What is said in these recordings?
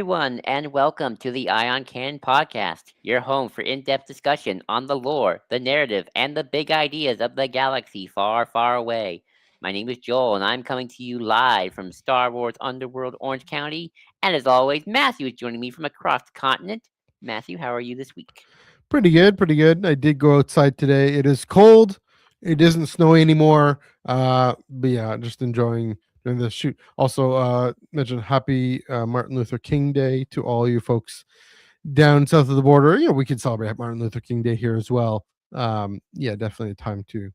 everyone, and welcome to the Ion Canon podcast, your home for in depth discussion on the lore, the narrative, and the big ideas of the galaxy far, far away. My name is Joel, and I'm coming to you live from Star Wars Underworld, Orange County. And as always, Matthew is joining me from across the continent. Matthew, how are you this week? Pretty good, pretty good. I did go outside today. It is cold. It isn't snowy anymore. But yeah, just enjoying doing the shoot. Also, mention happy Martin Luther King Day to all you folks down south of the border. We could celebrate Martin Luther King Day here as well. Yeah, definitely a time to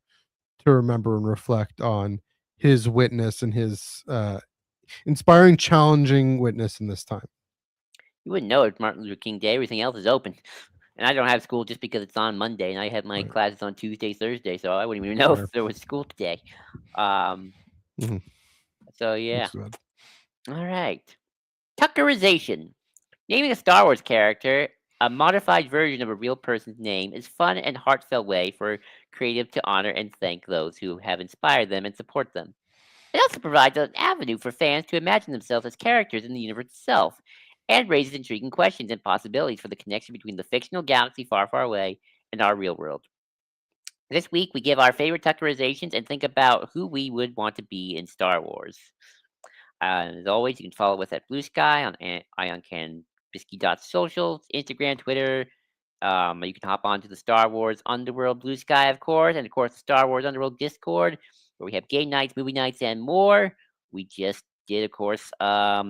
remember and reflect on his witness and his inspiring, challenging witness in this time. You wouldn't know it's Martin Luther King Day. Everything else is open. And I don't have school just because it's on Monday, and I have my Right. classes on Tuesday, Thursday, so I wouldn't even know Fair. if there was school today. Um, Mhm. so yeah. Looks good. All right. Tuckerization. Naming a Star Wars character a modified version of a real person's name is fun and heartfelt way for creative to honor and thank those who have inspired them and support them. It also provides an avenue for fans to imagine themselves as characters in the universe itself, and raises intriguing questions and possibilities for the connection between the fictional galaxy far, far away and our real world. This week, we give our favorite Tuckerizations and think about who we would want to be in Star Wars. As always, you can follow us at Blue Sky on ioncanbisky.social, Instagram, Twitter. You can hop onto the Star Wars Underworld Blue Sky, of course, and of course the Star Wars Underworld Discord, where we have game nights, movie nights, and more. We just did, of course, a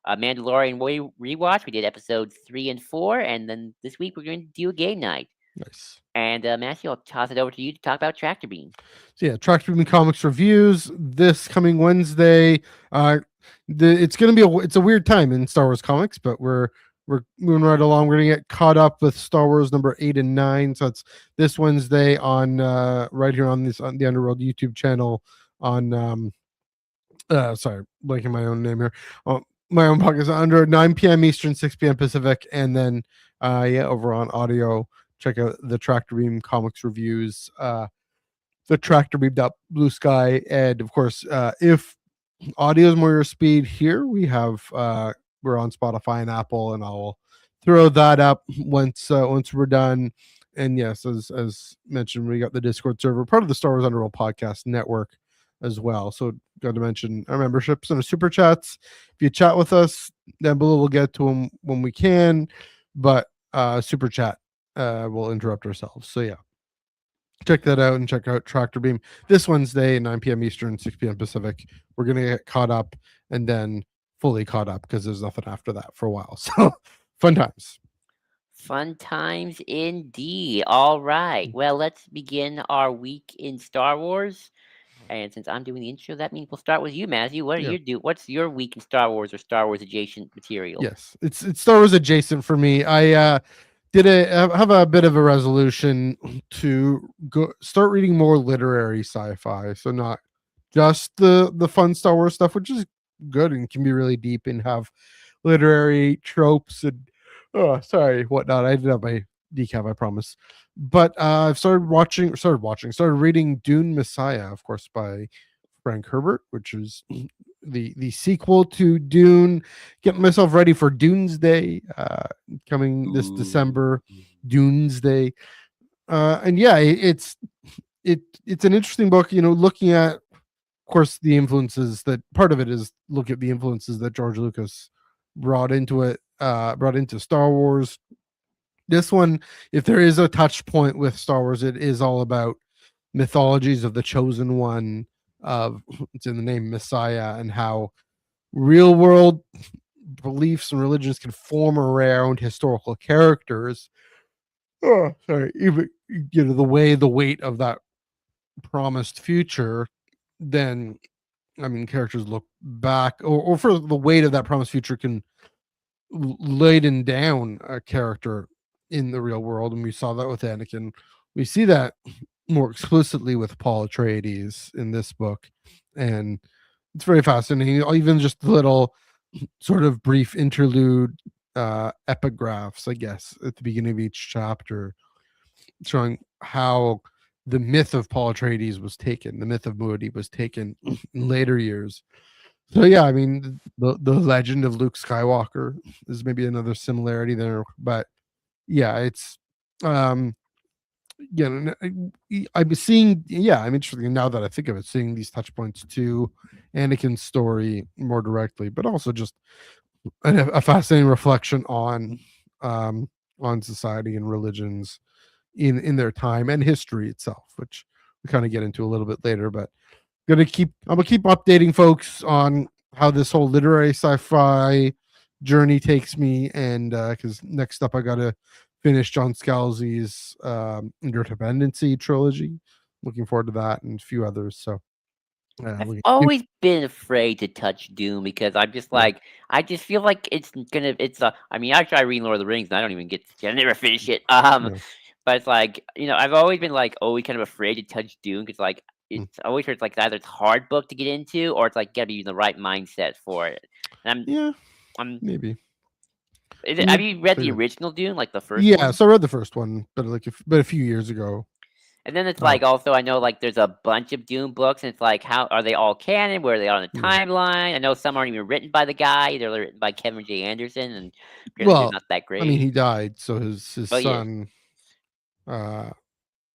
Mandalorian rewatch. We did episodes 3 and 4, and then this week we're going to do a game night. Nice. And Matthew, I'll toss it over to you to talk about Tractor Beam. So yeah, Tractor Beam Comics reviews this coming Wednesday. It's gonna be it's a weird time in Star Wars comics, but we're moving right along. We're gonna get caught up with Star Wars number 8 and 9. So it's this Wednesday on right here on the Underworld YouTube channel on sorry, blanking my own name here. My own podcast under 9 p.m. Eastern, 6 p.m. Pacific, and then yeah, over on audio. Check out the Tractor Beam Comics reviews. The Tractor Beam Blue Sky, and of course, if audio is more your speed, here we have we're on Spotify and Apple, and I'll throw that up once we're done. And yes, as mentioned, we got the Discord server, part of the Star Wars Underworld Podcast Network as well. So got to mention our memberships and our super chats. If you chat with us down below, we'll get to them when we can, but super chat will interrupt ourselves. So yeah, check that out and check out Tractor Beam this Wednesday, 9 p.m. Eastern, 6 p.m. Pacific. We're going to get caught up and then fully caught up because there's nothing after that for a while. So fun times. Fun times indeed. All right. Well, let's begin our week in Star Wars. And since I'm doing the intro, that means we'll start with you, Matthew. What are Yeah. you do? What's your week in Star Wars or Star Wars adjacent material? Yes. It's Star Wars adjacent for me. I have a bit of a resolution to go start reading more literary sci-fi. So not just the fun Star Wars stuff, which is good and can be really deep and have literary tropes and whatnot. I did have my decaf, I promise. But I've started reading Dune Messiah, of course, by Frank Herbert, which is the sequel to Dune. Getting myself ready for Doomsday, coming this December. Doomsday, and yeah, it's an interesting book. Looking at, of course, the influences that part of it is look at the influences that George Lucas brought into it, brought into Star Wars. This one, if there is a touch point with Star Wars, it is all about mythologies of the chosen one, of it's in the name Messiah, and how real world beliefs and religions can form around historical characters. Oh, sorry, even the weight of that promised future, then I mean characters look back, or for the weight of that promised future can laden down a character in the real world, and we saw that with Anakin. We see that more explicitly with Paul Atreides in this book, and it's very fascinating. Even just the little sort of brief interlude epigraphs, I guess, at the beginning of each chapter, showing how the myth of Paul Atreides was taken, the myth of Moody was taken in later years. So yeah, I mean the legend of Luke Skywalker is maybe another similarity there, but yeah, it's um yeah, I'm seeing. Yeah, I'm interested now that I think of it, seeing these touch points to Anakin's story more directly, but also just a fascinating reflection um on society and religions in their time and history itself, which we kind of get into a little bit later. But I'm gonna keep updating folks on how this whole literary sci-fi journey takes me, and because next up I gotta finish John Scalzi's Interdependency trilogy. Looking forward to that and a few others. So I've we, always been afraid to touch Doom because I'm just yeah, like I just feel like I mean I try reading Lord of the Rings and I don't even get to I never finish it. yeah, But it's like, I've always been like always kind of afraid to touch Doom because like mm, it's always heard it's like either it's a hard book to get into or it's like gotta be in the right mindset for it. And yeah, I'm maybe. have Yep. you read So, the yeah. original Dune, like the first Yeah, one? so I read the first one, but but a few years ago. And then it's Uh, like also I know like there's a bunch of Dune books and it's like how are they all canon? Where are they on the yeah. timeline? I know some aren't even written by the guy, they're written by Kevin J. Anderson and apparently they're Well, not that I mean, great. he died, so But yes. uh,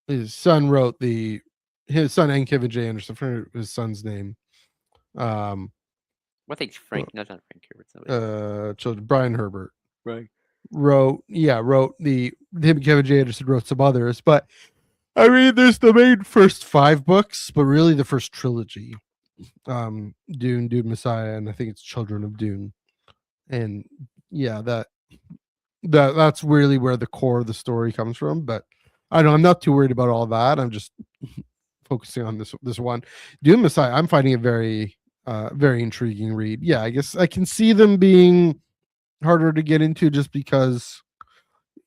his son wrote the his son and Kevin J. Anderson, for his son's name. Um, What thing's uh, Frank? No, it's not Frank Herbert, somebody. children. Brian Herbert Right. wrote the him and Kevin J. Anderson wrote some others, but I mean, there's the main first 5 books, but really the first trilogy, Dune Messiah, and I think it's Children of Dune, and yeah, that's really where the core of the story comes from. But I don't. I'm not too worried about all that. I'm just focusing on this one. Dune Messiah. I'm finding it very intriguing read. Yeah, I guess I can see them being harder to get into just because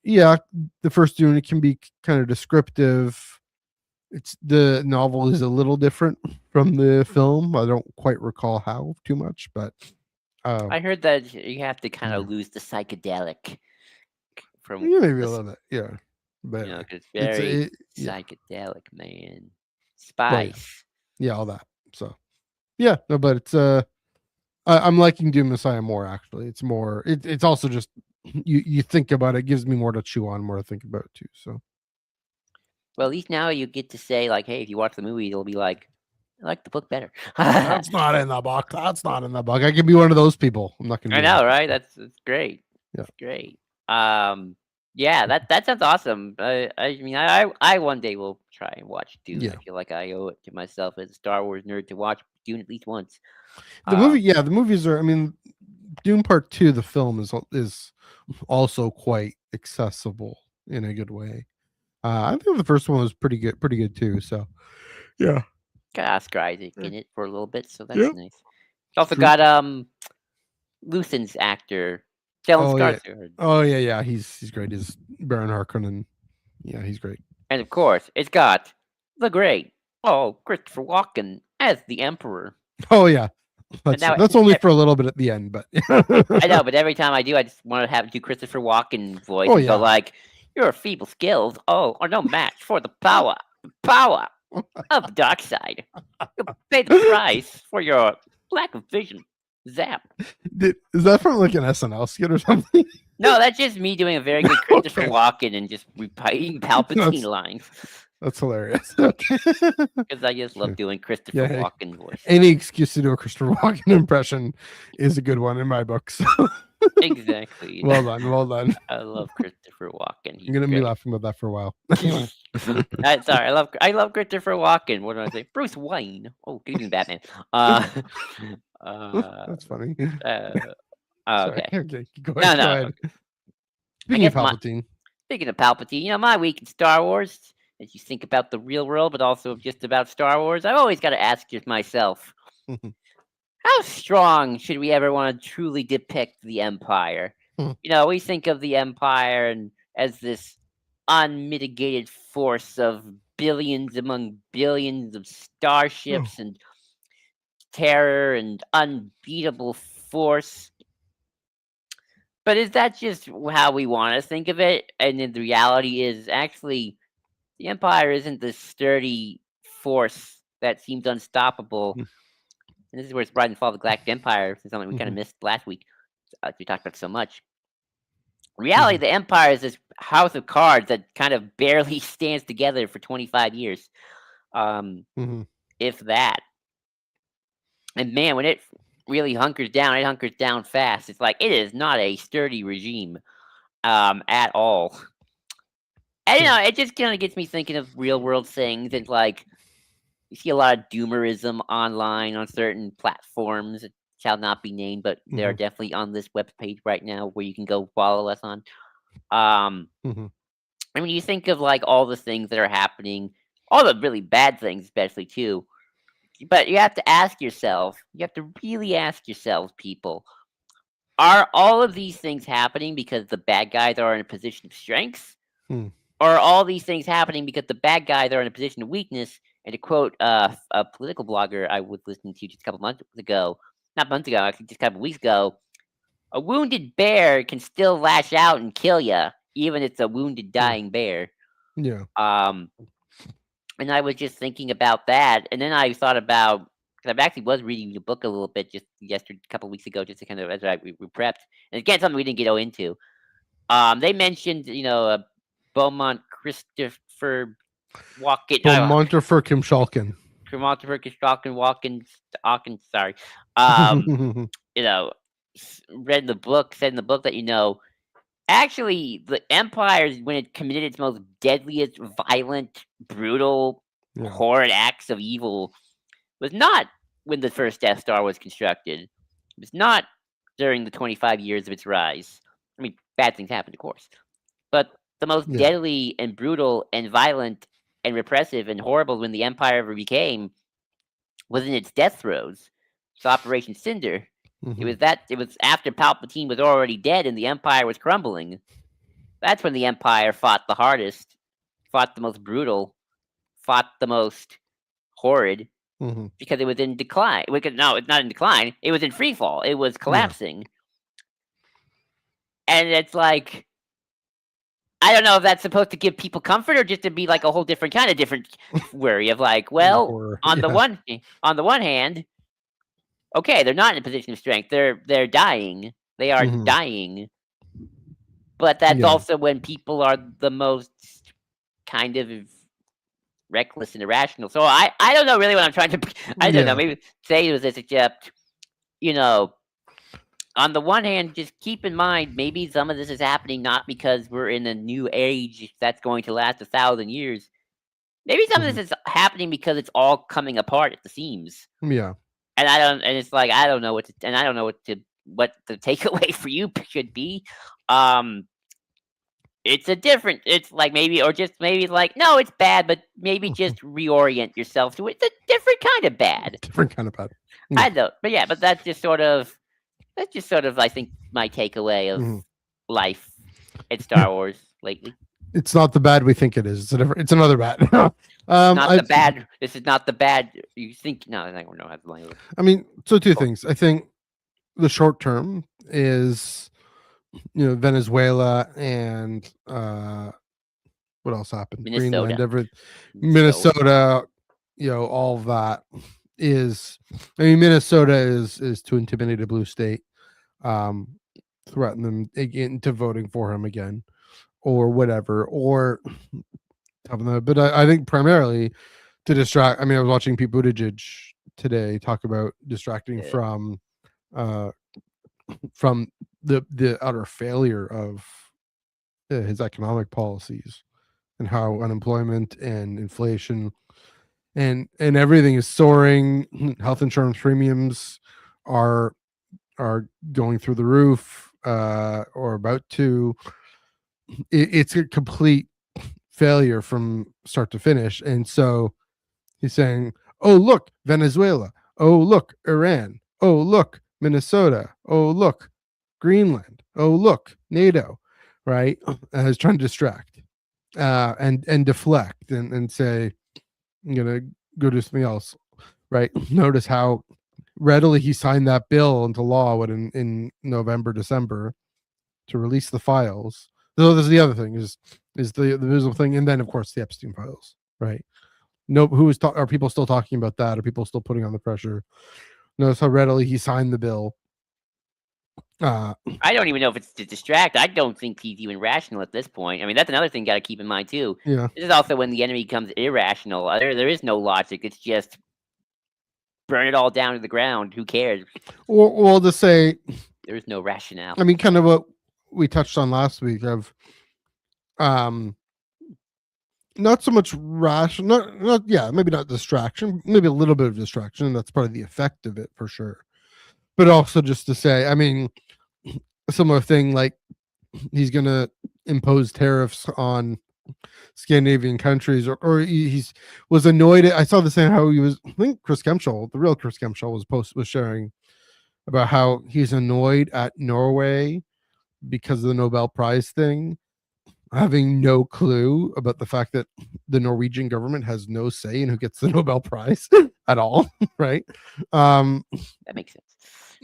yeah, the first Dune it can be kind of descriptive. It's the novel is a little different from the film. I don't quite recall how too much, but uh, I heard that you have to kind yeah, of lose the psychedelic from yeah, maybe a this, little bit, yeah, but yeah, 'cause it's it's very yeah, psychedelic, man. well, yeah, Spice. yeah, all that. So yeah, no, but it's I'm liking Doom Messiah more actually. It's more. It's also just you think about it, it gives me more to chew on, more to think about too. So Well, at least now you get to say like, hey, if you watch the movie, it'll be like, I like the book better. that's not in the book. That's not in the book. I can be one of those people. I'm not gonna I be that know, person. right? That's great. Yeah. It's great. Yeah, that sounds awesome. I mean, I one day will try and watch Dune. I Yeah. feel like I owe it to myself as a Star Wars nerd to watch Dune at least once. The movie, Um, yeah, the movies are. I mean, Doom Part Two, the film is also quite accessible in a good way. I think the first one was pretty good too. So yeah, got Oscar Isaac in it for a little bit, so yeah, that's nice. It's also true. got Luthen's actor, Stellan Oh yeah, Skarsgård, yeah. He's great. He's Baron Harkonnen. Yeah, he's great. and of course, it's got the great Christopher Walken as the Emperor. Oh yeah, And now that's only for a little bit at the end, but I know, but every time I do, I just want to have do Christopher Walken voice oh and go yeah. like, "Your feeble skills, are no match for the power of the dark side. You'll pay the price for your lack of vision." Zap. Is that from like an SNL skit or something? No, that's just me doing a very good Christopher Okay, Walken and just repeating Palpatine that's lines hilarious. Okay. because I just love Sure. doing Yeah, Christopher hey, Walken voice. any excuse to do a Christopher Walken impression is a good one in my books. Exactly. Well done, well done. I love Christopher Walken. I'm He's gonna be great. laughing about that for a while. Anyway, Sorry, I love Christopher Walken. What do I say? Bruce Wayne. Oh, good evening, Batman. Uh, uh, that's funny. uh, Sorry. okay. Okay, No, go no. ahead. I Speaking of guess my Palpatine, speaking of Palpatine, my week in Star Wars, as you think about the real world, but also just about Star Wars, I've always got to ask just myself, how strong should we ever want to truly depict the Empire? We think of the Empire and as this unmitigated force of billions among billions of oh, starships and terror and unbeatable force. But is that just how we want to think of it? And then the reality is actually the Empire isn't this sturdy force that seems unstoppable. And this is where it's brought in the fall of the Galactic Empire, something we kind of Mhm. missed last week. We talked about so much. In reality, Mhm. the Empire is this house of cards that kind of barely stands together for 25 years, um, Mhm. if that. And man, when it really it hunkers down fast. It's like it is not a sturdy regime at all. And Yeah. it just kind of gets me thinking of real world things and like you see a lot of doomerism online on certain platforms. It shall not be named, but they're Mhm. definitely on this web page right now where you can go follow us on. Um, Mhm. I mean, you think of like all the things that are happening, all the really bad things, especially too. But you have to ask yourself, you have to really ask yourselves, people, are all of these things happening because the bad guys are in a position of strength? Mm. Or are all these things happening because the bad guys are in a position of weakness? And to quote a political blogger I was listening to just a couple months ago, not months ago, actually just a couple weeks ago, a wounded bear can still lash out and kill you, even if it's a wounded, Mm. dying bear. Yeah. Um, and I was just thinking about that, and then I thought about because I actually was reading the book a little bit just yesterday, a couple weeks ago, just to kind of as we prepped, and again something we didn't get into. They mentioned Beaumont Christopher Walken, Montefer Kim Shulkin. Christopher Walken, Walken, sorry, um, you know, read in the book, said in the book that actually the Empire, when it committed its most deadliest, violent, brutal, Yeah. horrid acts of evil, was not when the first Death Star was constructed. It was not during the 25 years of its rise. I mean, bad things happened, of course. But the most Yeah. deadly and brutal and violent and repressive and horrible when the Empire ever became was in its death throes. It's Operation Cinder. Mhm. It was after Palpatine was already dead and the Empire was crumbling. That's when the Empire fought the hardest, fought the most brutal, fought the most horrid, Mhm. because it was in decline. No, it's not in decline. It was in free fall. It was Yeah. collapsing. And it's like I don't know if that's supposed to give people comfort or just to be like a whole different kind of different worry of like, well, Horror. Yeah. on the one hand, okay, they're not in a position of strength. They're dying. They are Mhm. dying. But that's Yeah. also when people are the most kind of reckless and irrational. So I don't know really what I'm trying to I don't know, Yeah. maybe say it was this except, you know, on the one hand, just keep in mind maybe some of this is happening not because we're in a new age that's going to last 1,000 years. Maybe some of Mhm. this is happening because it's all coming apart at the seams. Yeah. And it's like I don't know and I don't know what the takeaway for you should be. Um it's like maybe or just maybe like no, it's bad, but maybe just reorient yourself to it. It's a different kind of bad. Different kind of bad. Yeah. I don't, but yeah, but that's just sort of I think my takeaway of Mhm. life at Star Wars lately. It's not the bad we think it is. It's a different. It's another bad. It's not I. the bad. This is not the bad you think. No, I don't know how to language. I mean, so two things. I think the short term is Venezuela and what else happened? Greenland, Minnesota. So Minnesota, all of that is. I mean, Minnesota is to intimidate a blue state, um, threaten them into voting for him again, or whatever, or have them. But I think primarily to distract. I mean, I was watching Pete Buttigieg today talk about distracting yeah. uh, from the utter failure of his economic policies and how unemployment and inflation and everything is soaring. Health insurance premiums are are going through the roof, or about to. It's a complete failure from start to finish, and so he's saying, "Oh look, Venezuela. Oh look, Iran. Oh look, Minnesota. Oh look, Greenland. Oh look, NATO." Right? He's trying to distract, and deflect and say, "I'm gonna go do something else." Right? Notice how readily he signed that bill into law in November, December to release the files. So this is the other thing is the visual thing, and then of course the Epstein files, right? No, are people still talking about that? Are people still putting on the pressure? Notice how readily he signed the bill. I don't even know if it's to distract. I don't think he's even rational at this point. I mean, that's another thing you got to keep in mind too. Yeah. This is also when the enemy becomes irrational. There is no logic. It's just burn it all down to the ground. Who cares? Well, to say, There is no rationale. I mean, kind of what we touched on last week of, um, not so much rational, not yeah, maybe not distraction, maybe a little bit of distraction, and that's probably the effect of it for sure. But also just to say, I mean, a similar thing like he's gonna impose tariffs on Scandinavian countries, or he's was annoyed. I saw the same how he was. I think Chris Kemschel, the real Chris Kemschel, was sharing about how he's annoyed at Norway because of the Nobel Prize thing, having no clue about the fact that the Norwegian government has no say in who gets the Nobel Prize at all, right? That makes sense.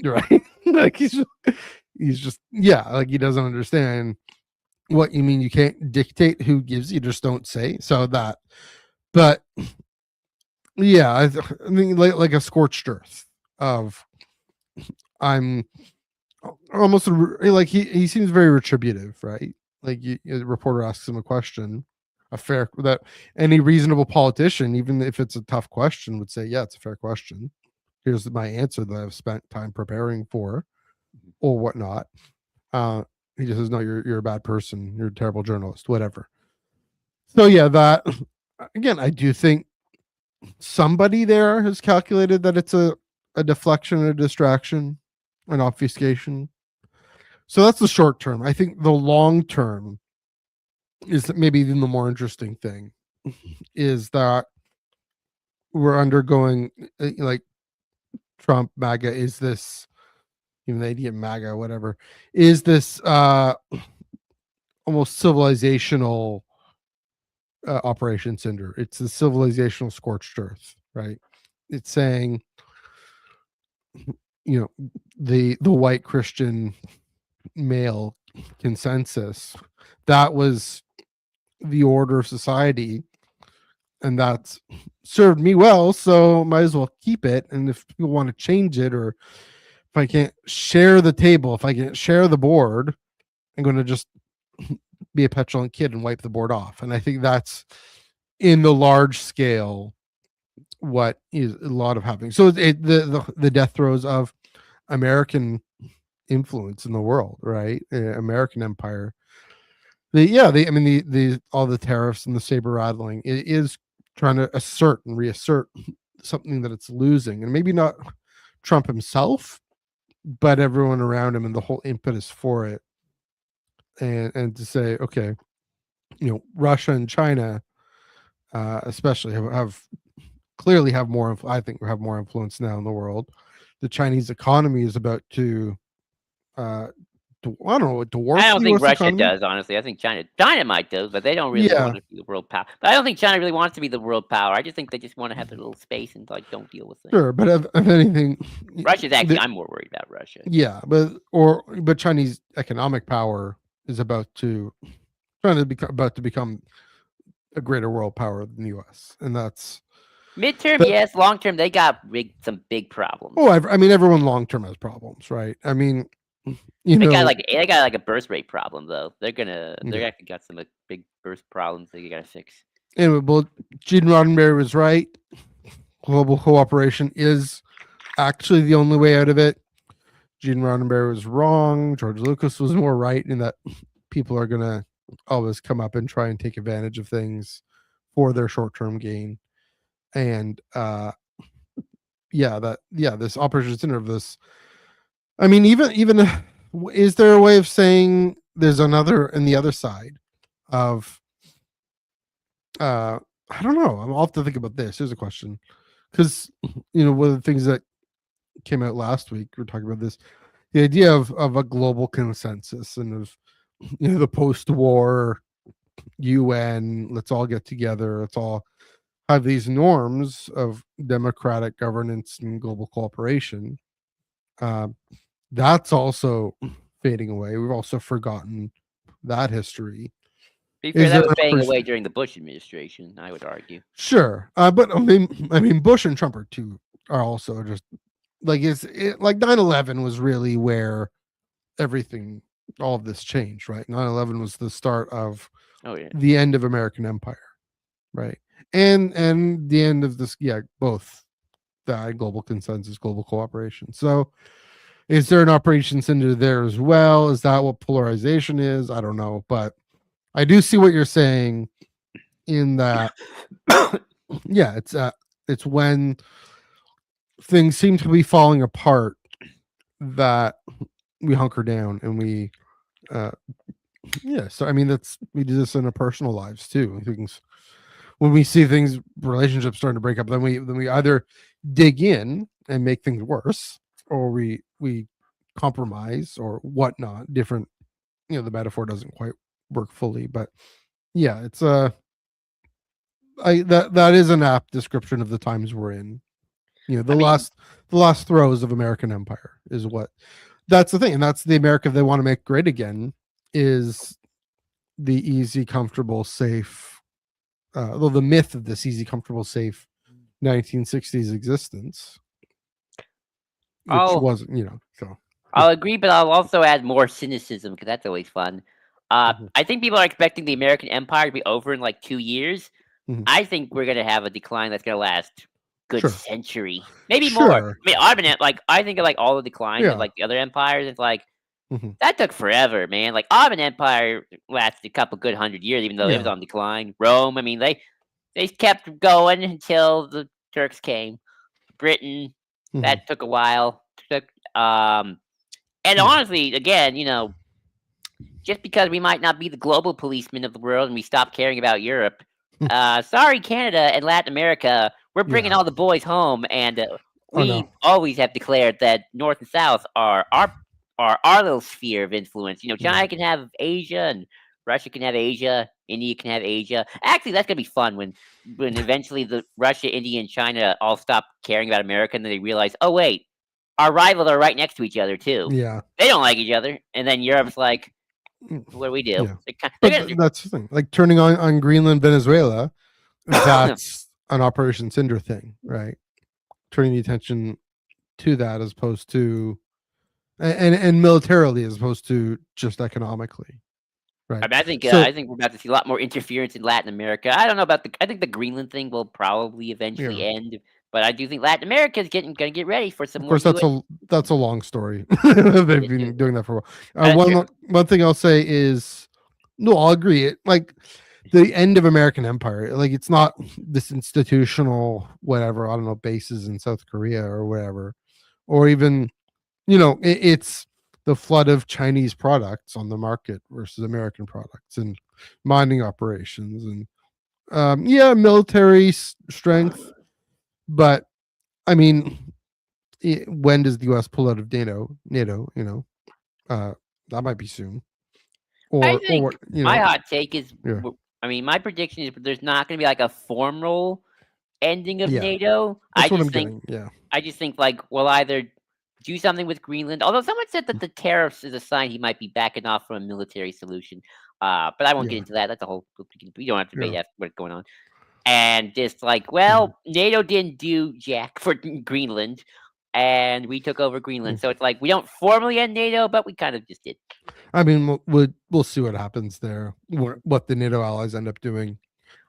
Right? Like he's just yeah, like he doesn't understand what you mean. You can't dictate who gives, you just don't say. So that, but yeah, I mean, like a scorched earth of I'm almost like he seems very retributive, right? Like a reporter asks him a question, a fair that any reasonable politician, even if it's a tough question, would say, "Yeah, it's a fair question. Here's my answer that I've spent time preparing for, Mhm. or whatnot." Uh, he just says, "No, you're a bad person. You're a terrible journalist, whatever." So yeah, that again, I do think somebody there has calculated that it's a deflection, a distraction, an obfuscation. So that's the short term. I think the long term is maybe even the more interesting thing is that we're undergoing like Trump MAGA is this even the idea of MAGA whatever is this almost civilizational Operation Cinder. It's the civilizational scorched earth, right? It's saying you know the white Christian male consensus that was the order of society, and that's served me well, so might as well keep it. And if people want to change it, or if I can't share the table, if I can't share the board, I'm going to just be a petulant kid and wipe the board off. And I think that's in the large scale what is a lot of happening. So the death throes of American influence in the world, right? American empire. I mean the all the tariffs and the saber rattling, it is trying to assert and reassert something that it's losing, and maybe not Trump himself, but everyone around him and the whole impetus for it, and to say, okay, Russia and China, especially have clearly have more. I think have more influence now in the world. The Chinese economy is about to uh, I don't know, dwarf I don't the think U.S. Russia economy. does, honestly. I think China might do, but they don't really want Yeah, to be the world power. But I don't think China really wants to be the world power. I just think they just want to have their little space and like don't deal with things. sure, but if anything, Russia's actually the, I'm more worried about Russia. yeah, but Chinese economic power is trying to become about to become a greater world power than the U.S. And that's Midterm, that. yes. Long term, they got some big problems. Oh, I mean, everyone long term has problems, right? I mean, you They got know, like a birth rate problem though. They're yeah. actually got some big birth problems they gotta fix. Anyway, well, Gene Roddenberry was right. Global cooperation is actually the only way out of it. Gene Roddenberry was wrong. George Lucas was more right in that people are gonna always come up and try and take advantage of things for their short term gain. And this Operation Center of this. I mean, even is there a way of saying there's another in the other side of I don't know. I'll have to think about this. Here's a question. Because one of the things that came out last week, we are talking about this, the idea of a global consensus and of the post-war UN, let's all get together, let's all have these norms of democratic governance and global cooperation. Uh, that's also fading away. We've also forgotten that history. To be fair, Is that there was an fading away operation? during the Bush administration. I would argue. Sure, but I mean, Bush and Trump are also just. like like 9/11 was really where everything, all of this changed, right? 9/11 was the start of Oh yeah. the end of American empire, right? And the end of this, yeah, both the global consensus, global cooperation. So is there an operation center there as well? Is that what polarization is? I don't know, but I do see what you're saying in that. Yeah, it's when things seem to be falling apart that we hunker down and we uh yeah. So I mean, that's, we do this in our personal lives too. Things, when we see things, relationships starting to break up, then we either dig in and make things worse, or we compromise or whatnot. Different, the metaphor doesn't quite work fully, but yeah, it's that is an apt description of the times we're in. I mean, The last throes of American empire is what, that's the thing, and that's the America they want to make great again, is the easy, comfortable, safe, well, the myth of this easy, comfortable, safe 1960s existence, which I'll wasn't, so yeah. I'll agree, but I'll also add more cynicism because that's always fun. Mhm, I think people are expecting the American Empire to be over in like 2 years. mhm. I think we're gonna have a decline that's gonna last good Sure, century, maybe more. sure, I mean, like I think of like all the declines of yeah, like the other empires. It's like mhm, that took forever, man. Like Ottoman Empire lasted a couple good 100 years, even though it was yeah, on decline. Rome, I mean, they kept going until the Turks came. Britain, mhm, that took a while. Took and yeah, honestly, again, just because we might not be the global policeman of the world and we stop caring about Europe, sorry, Canada and Latin America, we're bringing yeah. all the boys home, and Oh no, we always have declared that North and South are our little sphere of influence. yeah, China can have Asia, and Russia can have Asia, India can have Asia. Actually, that's gonna be fun when eventually the Russia, India, and China all stop caring about America, and then they realize, oh wait, our rivals are right next to each other too. yeah. They don't like each other, and then Europe's like, Mm, what do we do? yeah. They're But gonna do. that's the thing. Like turning on Greenland, Venezuela, that's an Operation Cinder thing, right? Turning the attention to that as opposed to, and militarily as opposed to just economically, I right? mean, I think So we're about to see a lot more interference in Latin America. I don't know about the. I think the Greenland thing will probably eventually yeah, end, but I do think Latin America is gonna get ready for some of more course U.S. that's a long story. They've been doing that for a while. That's true. One thing I'll say is, no, I'll agree. It, like the end of American empire, like it's not this institutional whatever, I don't know, bases in South Korea or whatever, or even, it's the flood of Chinese products on the market versus American products, and mining operations, and yeah, military strength. But I mean, when does the US pull out of NATO, uh that might be soon, I or think what, my hot take is, yeah, I mean, my prediction is there's not gonna be like a formal ending of yeah, NATO. that's what I'm getting, yeah, I just think like we'll either do something with Greenland. Although someone said that the tariffs is a sign he might be backing off from a military solution. But I won't get yeah, into that. That's a whole. We don't have to debate yeah, that what's going on. And just like, mhm, well, NATO didn't do jack for Greenland, and we took over Greenland. mm. So it's like we don't formally end NATO, but we kind of just did. I mean, we'll see what happens there, what the NATO allies end up doing.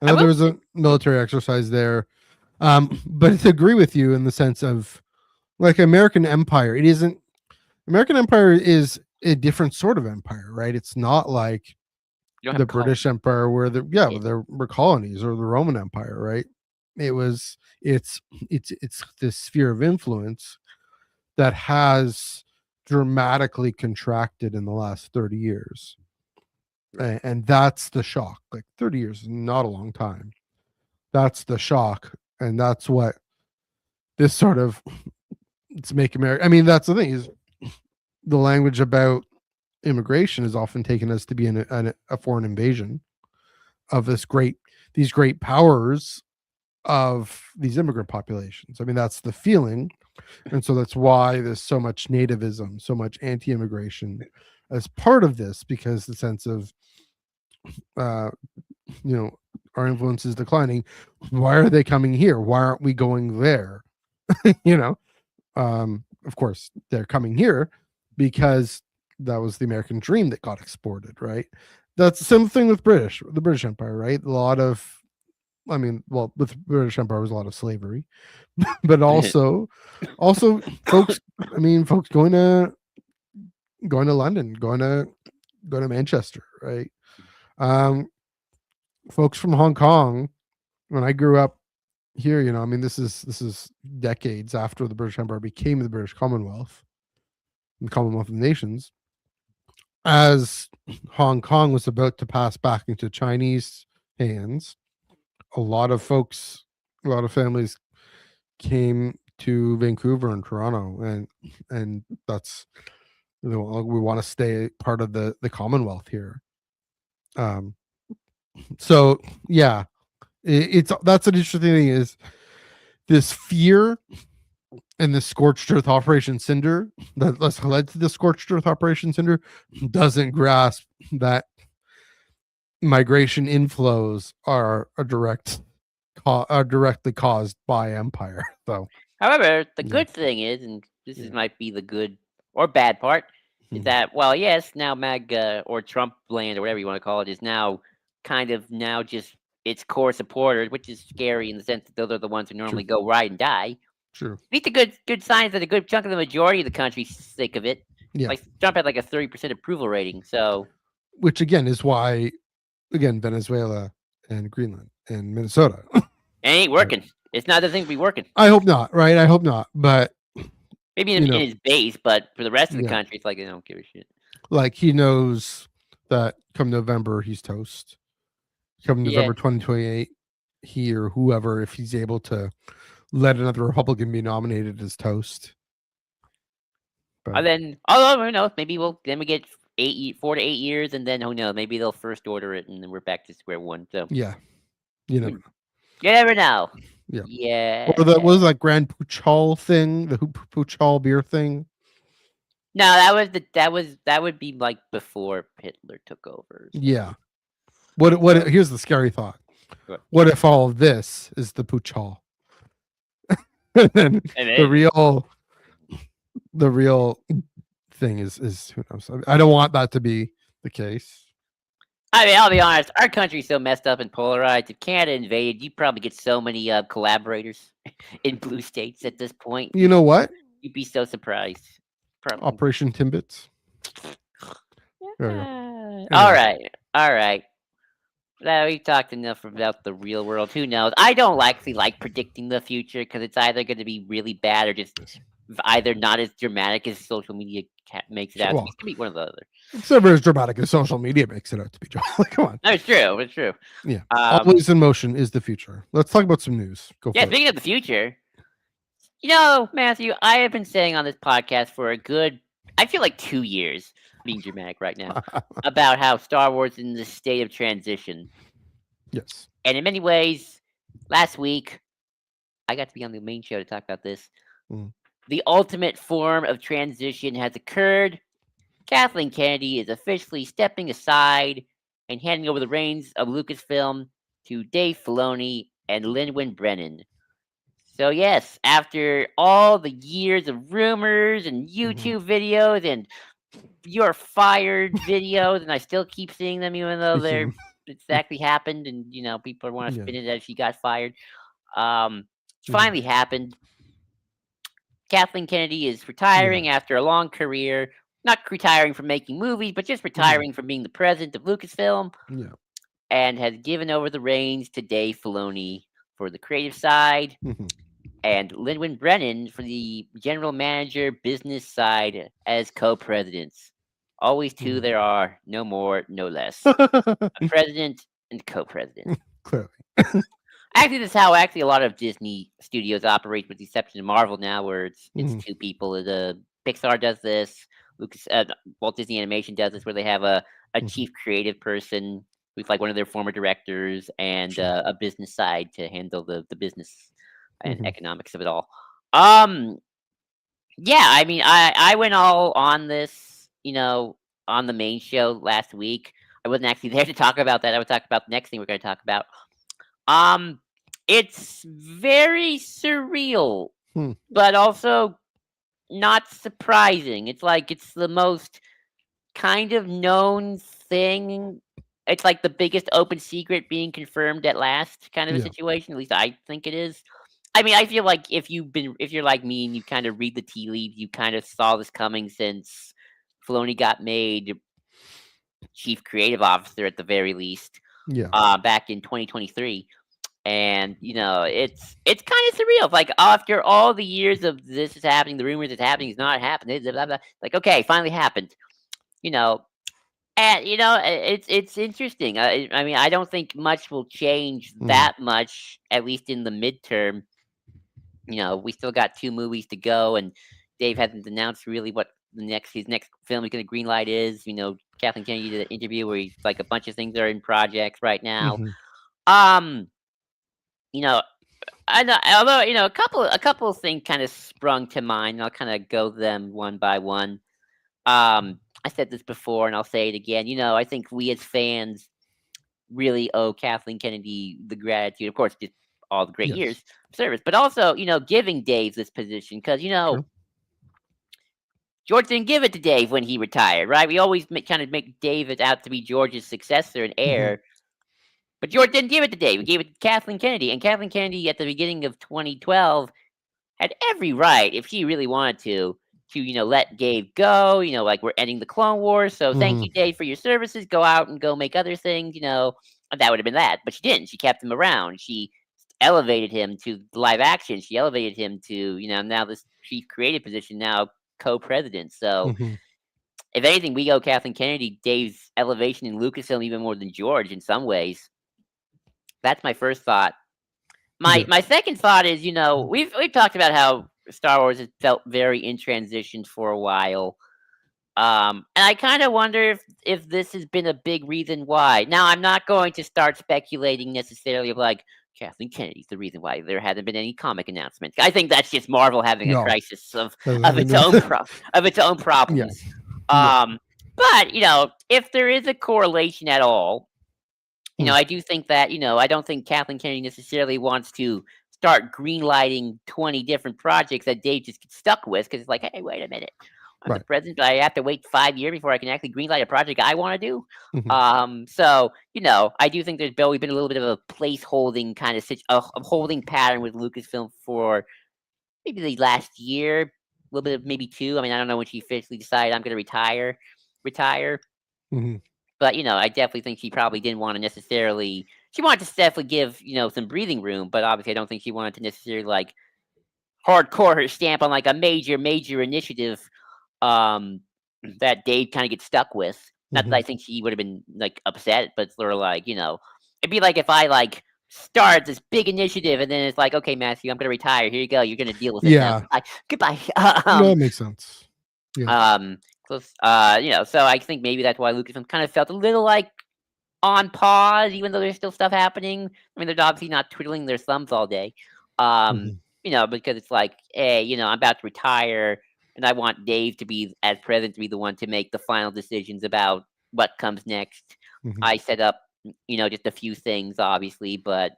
I I know there will. was a military exercise there, but to agree with you in the sense of, like, American empire, it isn't, American empire is a different sort of empire, right? It's not like You don't have the color. British Empire, where Yeah. there were colonies, or the Roman Empire, right? It was, it's this sphere of influence that has dramatically contracted in the last 30 years. And that's the shock. Like 30 years is not a long time. That's the shock. And that's what this sort of, it's make America. I mean, that's the thing, is the language about immigration is often taken as to be a foreign invasion of these great powers of these immigrant populations. I mean, that's the feeling. And so that's why there's so much nativism, so much anti-immigration as part of this, because the sense of, uh, you know, our influence is declining. Why are they coming here? Why aren't we going there? you know, Of course, they're coming here because that was the American dream that got exported, right? That's the same thing with the British Empire, right? A lot of, I mean, well, with British Empire was a lot of slavery, but also folks, I mean, folks going to London, going to Manchester, right? Um, Folks from Hong Kong, when I grew up here, I mean, this is decades after the British Empire became the British Commonwealth, the Commonwealth of Nations. As Hong Kong was about to pass back into Chinese hands, a lot of folks, a lot of families came to Vancouver and Toronto, and that's, we want to stay part of the Commonwealth here. Um, so yeah, it's that's an interesting thing, is this fear and the scorched earth Operation Cinder that led to the scorched earth Operation Cinder doesn't grasp that migration inflows are directly caused by empire. So However, the yeah, good thing is, and this yeah, might be the good or bad part, is mhm, that, well, yes, now MAGA or Trump land or whatever you want to call it is now kind of now just its core supporters, which is scary in the sense that those are the ones who true, normally go right and die. true, These are good signs that a good chunk of the majority of the country's sick of it. yeah. Like Trump had like a 30% approval rating, so Which again is why, again, Venezuela and Greenland and Minnesota. it ain't Right. working. It's not, doesn't seem to be working. I hope not. Right. I hope not. But Maybe you in know, his base, but for the rest of the yeah, country, it's like they don't give a shit. like he knows that come November he's toast. Come Yeah. November 2028, he or whoever, if he's able to let another Republican be nominated, as toast. And But then, although who knows, maybe we get 4 to 8 years, and then who knows, maybe they'll first order it, and then we're back to square one. So yeah, you who- never know. you never know. Yeah. Or Yeah. that was that Grand Puchal thing, the Puchal beer thing. No, that would be like before Hitler took over. So Yeah. What here's the scary thought. What? What if all of this is the Puchal? And then And the then, real thing is who knows. I don't want that to be the case. I mean, I'll be honest, our country's so messed up and polarized. If Canada invaded, you'd probably get so many collaborators in blue states at this point. You know what? You'd be so surprised. Probably. Operation Timbits. There you go. All Anyway. right. All right. Now we talked enough about the real world. Who knows? I don't actually like predicting the future because it's either going to be really bad or just either not as dramatic as social media makes it out to be. Well, It's going to be one or the other. it's never as dramatic as social media makes it out to be, John. Come on. No, it's true. It's true. Yeah. Um, Always in motion is the future. Let's talk about some news. Go yeah, for it. speaking of the future, Matthew, I have been saying on this podcast for a good, I feel like 2 years, being dramatic right now, about how Star Wars is in this state of transition. Yes. And in many ways, last week, I got to be on the main show to talk about this. Mm. The ultimate form of transition has occurred. Kathleen Kennedy is officially stepping aside and handing over the reins of Lucasfilm to Dave Filoni and Lin Brennan. So yes, after all the years of rumors and YouTube videos and "you're fired" videos, and I still keep seeing them, even though they're exactly happened, and people want to Yeah. spin it as she got fired. It's Mhm. finally happened. Kathleen Kennedy is Yeah. retiring after a long career. Not retiring from making movies, but just retiring from being the president of Lucasfilm, Yeah. and has given over the reins to Dave Filoni for the creative side, Mhm. and Lin Brennan for the general manager business side as co-presidents. Always two Mhm. there are, no more, no less. A president and co-president. Clearly. Actually, this is how a lot of Disney studios operate, with the exception of Marvel now, where it's Mhm. two people. The Pixar does this. Walt Disney Animation does this, where they have a Mhm. chief creative person who's like one of their former directors, and Sure. a business side to handle the business and Mhm. economics of it all. Um, yeah, I mean, I went all on this, on the main show last week. I wasn't actually there to talk about that. I would talk about the next thing we're going to talk about. Um, it's very surreal, Hmm. but also not surprising. It's like it's the most kind of known thing. It's like the biggest open secret being confirmed at last kind of a Yeah. situation. At least I think it is. I mean, I feel like if you're like me and you kind of read the tea leaves, you kind of saw this coming since Filoni got made chief creative officer at the very least, Yeah. back in 2023. And it's kind of surreal. Like after all the years of this is happening, the rumors it's happening, is not happening. Blah, blah, blah. Like okay, finally happened. You know, and it's interesting. I mean, I don't think much will change Mhm. that much, at least in the midterm. We still got 2 movies to go, and Dave hasn't announced really what his next film he's going to greenlight is. Kathleen Kennedy did an interview where he's like a bunch of things are in projects right now. Mhm. Um, you know, I know, although a couple of things kind of sprung to mind. I'll kind of go them one by one. I said this before, and I'll say it again. I think we as fans really owe Kathleen Kennedy the gratitude. Of course, just all the great years Yes. of service, but also giving Dave this position because True. George didn't give it to Dave when he retired, right? We always kind of make David out to be George's successor and Mhm. heir, but George didn't give it to Dave. He gave it to Kathleen Kennedy, and Kathleen Kennedy at the beginning of 2012 had every right, if she really wanted to let Dave go. Like we're ending the Clone Wars, so thank Mhm. you, Dave, for your services. Go out and go make other things. And that would have been that. But she didn't. She kept him around. She elevated him to live action. She elevated him to now this chief creative position, now co-president. So Mhm. if anything, we owe Kathleen Kennedy Dave's elevation in Lucasfilm even more than George in some ways. That's my first thought. My Yeah. my second thought is, we've talked about how Star Wars has felt very in transition for a while. And I kind of wonder if this has been a big reason why. Now, I'm not going to start speculating necessarily of like Kathleen Kennedy's the reason why there hasn't been any comic announcements. I think that's just Marvel having a No. crisis of Has of nothing its to own do. Yeah. problems. Yeah. But if there is a correlation at all, Mm. I do think that, I don't think Kathleen Kennedy necessarily wants to start greenlighting 20 different projects that Dave just gets stuck with because it's like, hey, wait a minute. I'm the Right. president, but I have to wait 5 years before I can actually greenlight a project I want to do. Mhm. So, I do think there's always been a little bit of a placeholding kind of a holding pattern with Lucasfilm for maybe the last year, a little bit of maybe two. I mean, I don't know when she officially decided I'm going to retire. Mhm. But, I definitely think she probably didn't wanna necessarily she wanted to definitely give, some breathing room, but obviously I don't think she wanted to necessarily, like, hardcore her stamp on, like, a major, major initiative, um, that Dave kinda gets stuck with. Not that I Mhm. think she would've been, like, upset, but sort of like, it'd be like if I, like, start this big initiative and then it's like, "Okay, Matthew, I'm gonna retire. Here you go. You're gonna deal with it now. Yeah. Goodbye. Goodbye." No, it makes sense. Yeah. Um, so I think maybe that's why Lucasfilm kind of felt a little like on pause, even though there's still stuff happening. I mean, they're obviously not twiddling their thumbs all day. Mhm. Because it's like, hey, I'm about to retire, and I want Dave to be, as president, to be the one to make the final decisions about what comes next. Mhm. I set up, just a few things, obviously, but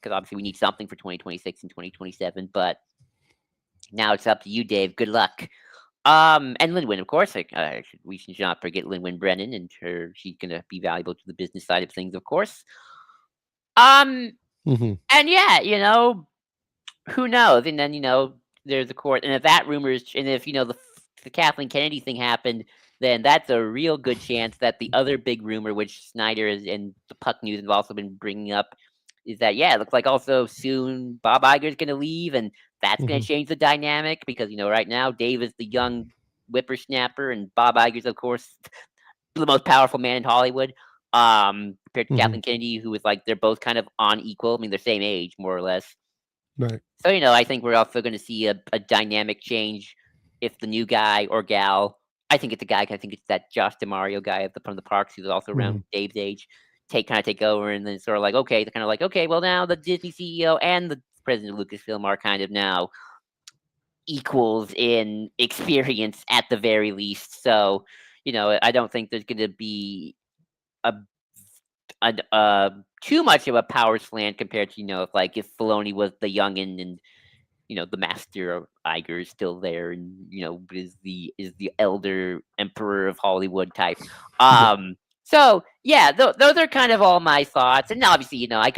because obviously we need something for 2026 and 2027. But now it's up to you, Dave. Good luck. And Linwin, of course, we should not forget Linwin Brennan, and she's gonna be valuable to the business side of things, of course. Um, Mhm. and yeah, who knows? And then there's a court, and if that rumor is, and if the Kathleen Kennedy thing happened, then that's a real good chance that the other big rumor, which Snyder is and the Puck News have also been bringing up, is that yeah, it looks like also soon Bob Iger's gonna leave, and that's gonna Mhm. change the dynamic because right now Dave is the young whippersnapper, and Bob Iger's of course the most powerful man in Hollywood. Compared to Mhm. Kathleen Kennedy, who is like they're both kind of on equal. I mean, they're same age more or less. Right. So, I think we're also going to see a dynamic change if the new guy or gal, I think it's a guy, I think it's that Josh DeMario guy from the parks who's also Mhm. around Dave's age, take over, and then sort of like, okay, they're kind of like, okay, well, now the Disney CEO and the president of Lucasfilm are kind of now equals in experience at the very least. So, I don't think there's going to be a too much of a power slant compared to if like if Filoni was the youngin and the master of Iger is still there, and is the elder emperor of Hollywood type. Yeah. So yeah, those are kind of all my thoughts, and obviously, I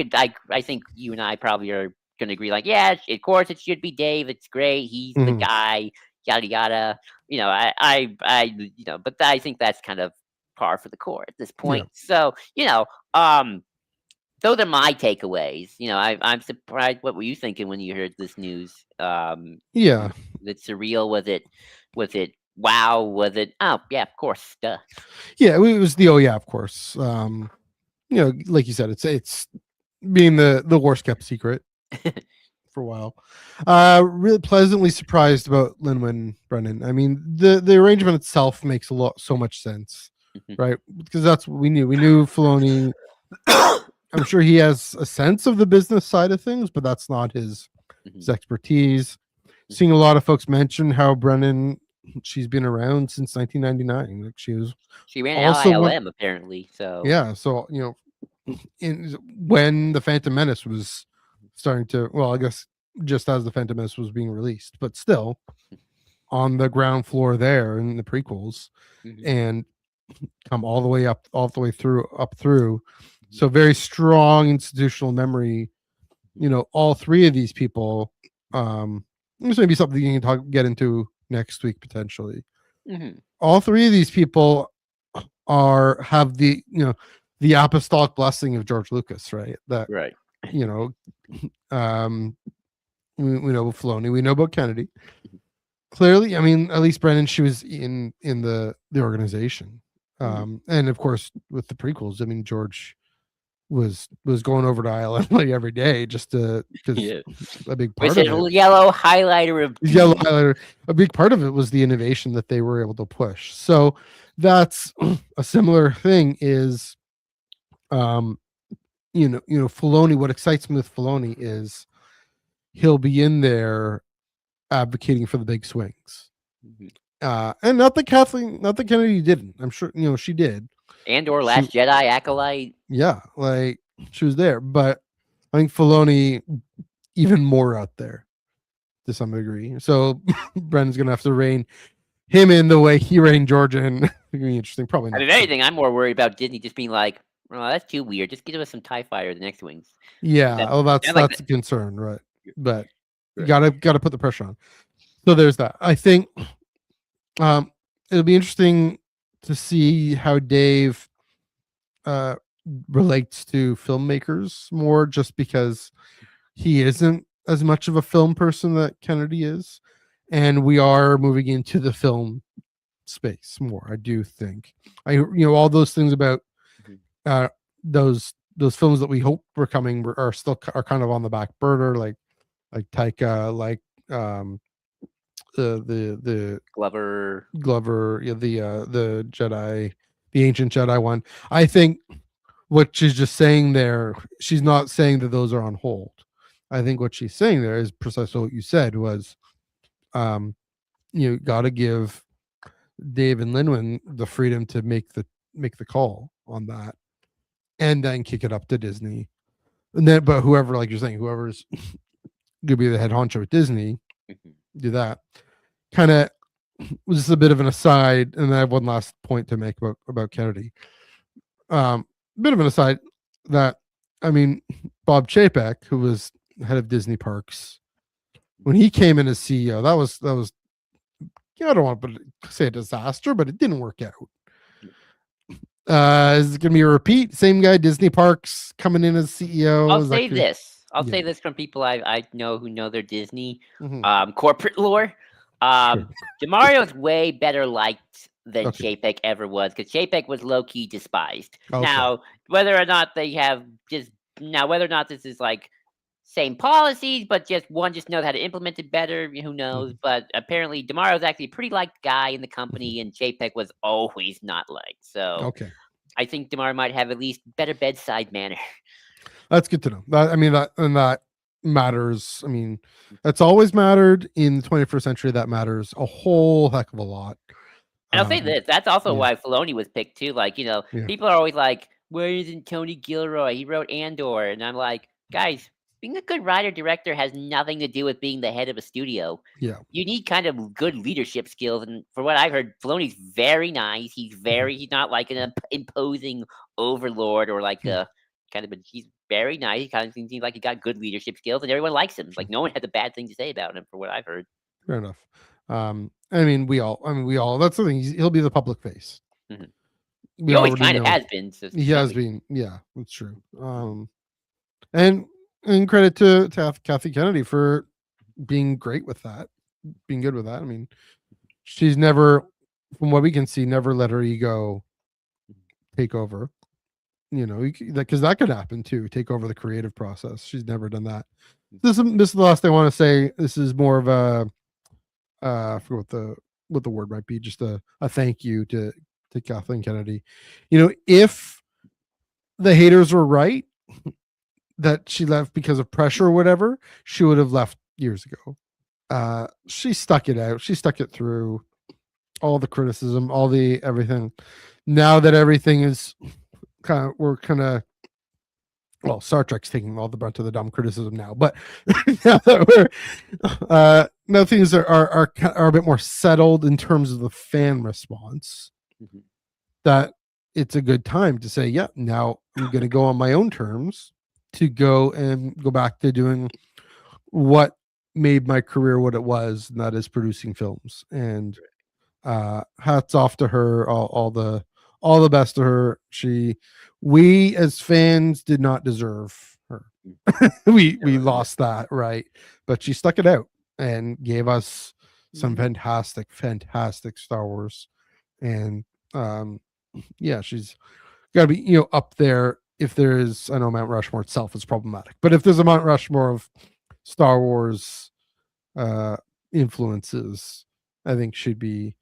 think you and I probably are gonna agree. Like, yeah, of course it should be Dave. It's great. He's the Mhm. guy. Yada yada. But I think that's kind of par for the course at this Yeah. point. So um, those are my takeaways. I'm surprised. What were you thinking when you heard this news? Yeah. Was it surreal? Was it wow? Was it, oh yeah, of course, duh. Yeah. It was the, oh yeah, of course. Like you said, it's being the worst kept secret for a while. Really pleasantly surprised about Linwin Brennan. I mean, the arrangement itself makes so much sense, right? Because that's what we knew. We knew Filoni. I'm sure he has a sense of the business side of things, but that's not his Mhm, expertise. Seeing a mhm. lot of folks mention how Brennan, she's been around since 1999. Like she was She ran also one. LILM apparently, so. Yeah, so in when the Phantom Menace was starting to, well, I guess just as the Phantom Menace was being released, but still on the ground floor there in the prequels, Mhm, and come all the way up, all the way through, up through. mhm, So very strong institutional memory. All three of these people. This may be something you can get into next week potentially. mhm. All three of these people have the apostolic blessing of George Lucas, right? That Right. you know, um, we know about Filoni, we know about Kennedy. Clearly, I mean, at least Brennan, she was in the organization, Mhm. and of course with the prequels, I mean, George was going over to Ireland like every day just to because Yeah. a big With part his of it, yellow highlighter of his yellow doom. highlighter, a big part of it was the innovation that they were able to push. So that's a similar thing is um Filoni. What excites me with Filoni is he'll be in there advocating for the big swings. Mhm. And not that Kathleen, not that Kennedy didn't. I'm sure she did. And/or She, Last Jedi acolyte. yeah, like she was there. But I think Filoni even more out there to some degree. So Brennan's gonna have to rein him in the way he reined Georgia in. It's gonna be interesting. Probably I not. mean, if anything, I'm more worried about Disney just being like, "Oh, that's too weird. Just give us some TIE fighter the next wings." Yeah. That Oh, that's sounds like that's that. a concern, right? But you Right. gotta put the pressure on. So there's that. I think um it'll be interesting to see how Dave uh relates to filmmakers more, just because he isn't as much of a film person that Kennedy is, and we are moving into the film space more. I do think all those things about Mhm. uh those films that we hope were coming are still are kind of on the back burner, like Taika, like um the Glover. Glover, yeah, the Jedi, the ancient Jedi one. I think what she's just saying there, she's not saying that those are on hold. I think what she's saying there is precisely what you said was um you got to give Dave and Linwin the freedom to make the call on that, and then kick it up to Disney. And then, but whoever, like you're saying, whoever's gonna be the head honcho at Disney, Mhm. do that. Kind of was just a bit of an aside, and I have one last point to make about Kennedy. Bit of an aside that, I mean, Bob Chapek, who was head of Disney Parks, when he came in as CEO, that was I don't want to say a disaster, but it didn't work out. Is it going to be a repeat? Same guy, Disney Parks, coming in as CEO? I'll Is that say good? this. I'll Yeah. say this from people I know who know their Disney Hmm. corporate lore. Sure. Demario's way better liked than Okay. Chapek ever was, because Chapek was low key despised. Okay. Now, whether or not they have just now, whether or not this is like same policies, but just one just knows how to implement it better. Who knows? Mhm. But apparently, Demario's actually a pretty liked guy in the Mhm. company, and Chapek was always not liked. So Okay. I think Demario might have at least better bedside manner. That's good to know. I mean, that matters. I mean, that's always mattered in the 21st century. That matters a whole heck of a lot. And I'll say Um, this, that's also yeah. why Filoni was picked too. Like, Yeah. people are always like, "Where isn't Tony Gilroy? He wrote Andor." And I'm like, "Guys, being a good writer director has nothing to do with being the head of a studio. Yeah. You need kind of good leadership skills, and for what I've heard, Filoni's very nice. Mhm. He's not like an imposing overlord or like Yeah. a kind of, but he's very nice. He kind of seems like he got good leadership skills, and everyone likes him. Like no one has a bad thing to say about him, for what I've heard. Fair enough. I mean, we all. That's the thing. He'll be the public face. Hmm. We He always already kind of know has been. So he not has like, been. Yeah, that's true. And credit to Kathy Kennedy for being great with that, being good with that. I mean, she's never, from what we can see, never let her ego take over. You know, because that could happen too. Take over the creative process. She's never done that. This is the last thing I want to say. This is more of a I forget what the word might be. Just a thank you to Kathleen Kennedy. You know, if the haters were right that she left because of pressure or whatever, she would have left years ago. She stuck it out. She stuck it through all the criticism, all the everything. Now that everything is we're kind of, well, Star Trek's taking all the brunt of the dumb criticism now, but now that now things are a bit more settled in terms of the fan response, mhm, that it's a good time to say, yeah, now I'm going to go on my own terms to go back to doing what made my career what it was, and that is producing films. And hats off to her, all the best to her. We as fans did not deserve her. mhm. We No, lost that, right, but she stuck it out and gave us some yeah. fantastic Star Wars. And um yeah, she's got to be, up there. If there is, I know Mount Rushmore itself is problematic, but if there's a Mount Rushmore of Star Wars uh influences, I think she'd be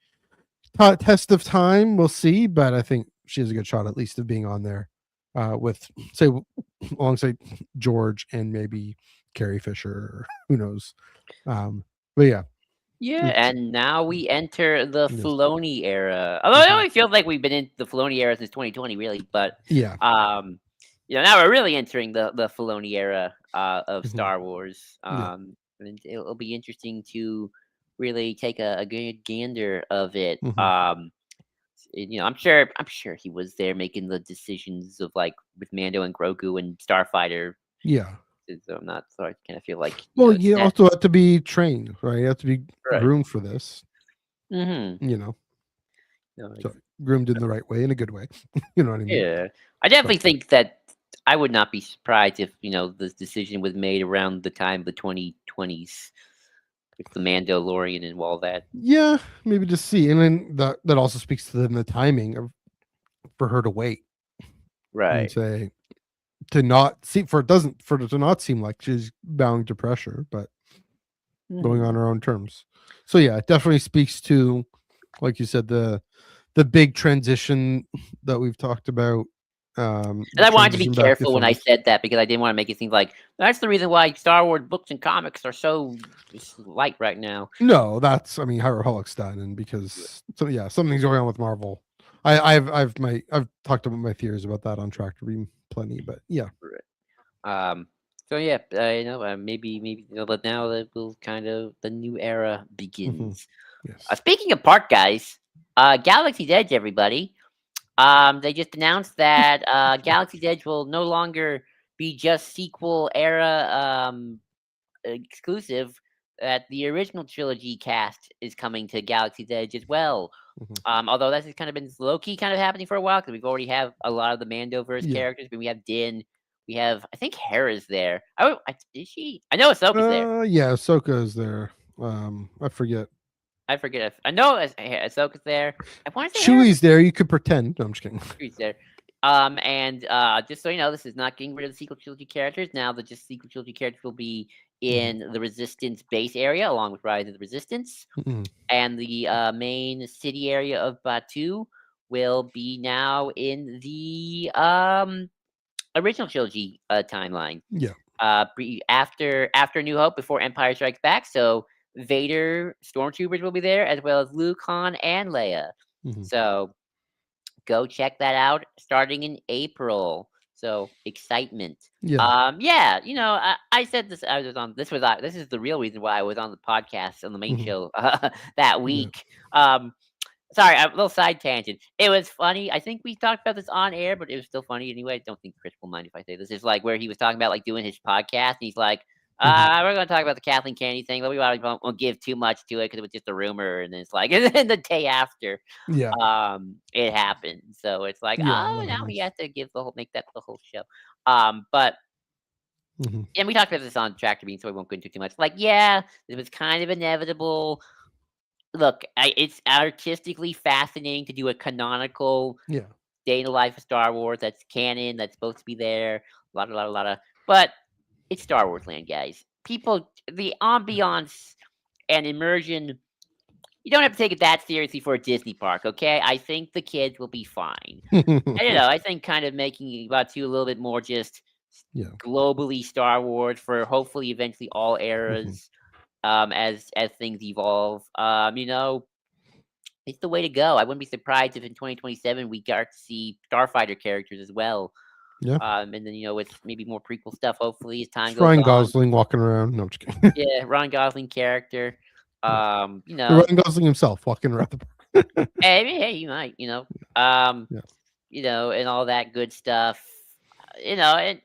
test of time. We'll see, but I think she has a good shot at least of being on there with, say, alongside George and maybe Carrie Fisher, or who knows. But yeah, Yeah, it's and now we enter the yes. Filoni era. Although it Mhm. only feels like we've been in the Filoni era since 2020, really. But Yeah. um, now we're really entering the Filoni era of Mhm. Star Wars. Yeah. And it'll be interesting to really take a good gander of it. Mhm. I'm sure he was there making the decisions of like with Mando and Grogu and Starfighter. Yeah. So I'm not, so I kind of feel like Well, it's you that also have to be trained, right? You have to be right. groomed for this, Mm-hmm. you know. No, So groomed in the right way, in a good way. You know what I mean? yeah, I But definitely think that I would not be surprised if this decision was made around the time of the 2020s with the Mandalorian and all that. yeah, maybe just see. And then that also speaks to then the timing of for her to wait and Right. say, to not see, for it to not seem like she's bowing to pressure, but going on Mhm. her own terms. So yeah, it definitely speaks to, like you said, the big transition that we've talked about, And the I wanted to be transition back to careful when I films. said that because I didn't want to make it seem like that's the reason why Star Wars books and comics are so light right now. No, that's, I mean, how Hulk's done, and because, so yeah, something's going on with Marvel. I've talked about my theories about that on Track to Read plenty, but yeah. Um, so yeah, maybe but now that will kind of the new era Hmm. begins. Yes. Speaking of park guys, Galaxy's Edge, everybody. They just announced that Galaxy's Edge will no longer be just sequel era exclusive. That the original trilogy cast is coming to Galaxy's Edge as well. Hmm. Although that's kind of been low key kind of happening for a while because we've already have a lot of the Mandoverse Yeah. characters. But we have Din, we have I think Hera's there. Oh, is she? I know Ahsoka's there. Yeah, Ahsoka is there. I forget. I forget. If, I know Ahsoka's there. I want to say Hera's Chewie's there. You could pretend. No, I'm just kidding. there. And just so you know, this is not getting rid of the sequel trilogy characters. Now, the just sequel trilogy characters will be Mhm. in the Resistance base area, along with Rise of the Resistance, Mhm. and the main city area of Batu will be now in the original trilogy timeline. Yeah. After New Hope, before Empire Strikes Back. So Vader, stormtroopers will be there, as well as Luke, Han, and Leia. Mhm. So go check that out starting in April. So excitement. Yeah. Yeah, I said this. I was on. This is the real reason why I was on the podcast on the main Mhm. show that Yeah. week. Sorry, a little side tangent. It was funny. I think we talked about this on air, but it was still funny anyway. I don't think Chris will mind if I say this. It's like where he was talking about like doing his podcast. And he's like, Mhm. we're going to talk about the Kathleen Kennedy thing, but we won't give too much to it because it was just a rumor. And then it's like, and then the day after, Yeah. it happened. So it's like, Yeah, oh, that now he happens. has to make that the whole show. But Mhm. and we talked about this on Tractor Bean, so we won't go into too much. Like, yeah, it was kind of inevitable. Look, it's artistically fascinating to do a canonical Yeah. day in the life of Star Wars that's canon, that's supposed to be there. A lot of. But it's Star Wars land, guys. People, the ambiance and immersion. You don't have to take it that seriously for a Disney park, okay? I think the kids will be fine. I don't know. I think kind of making about two a little bit more just Yeah. globally Star Wars for hopefully eventually all Mhm. eras. As things evolve, it's the way to go. I wouldn't be surprised if in 2027 we start to see Starfighter characters as well. Yeah. And then with maybe more prequel stuff. Hopefully, as time It's goes Ryan on. Gosling walking around. No, I'm just kidding. Yeah, Ron Gosling character. Yeah. Um, you know, Ryan Gosling himself walking around the park. hey, you might, um, Yeah. and all that good stuff. And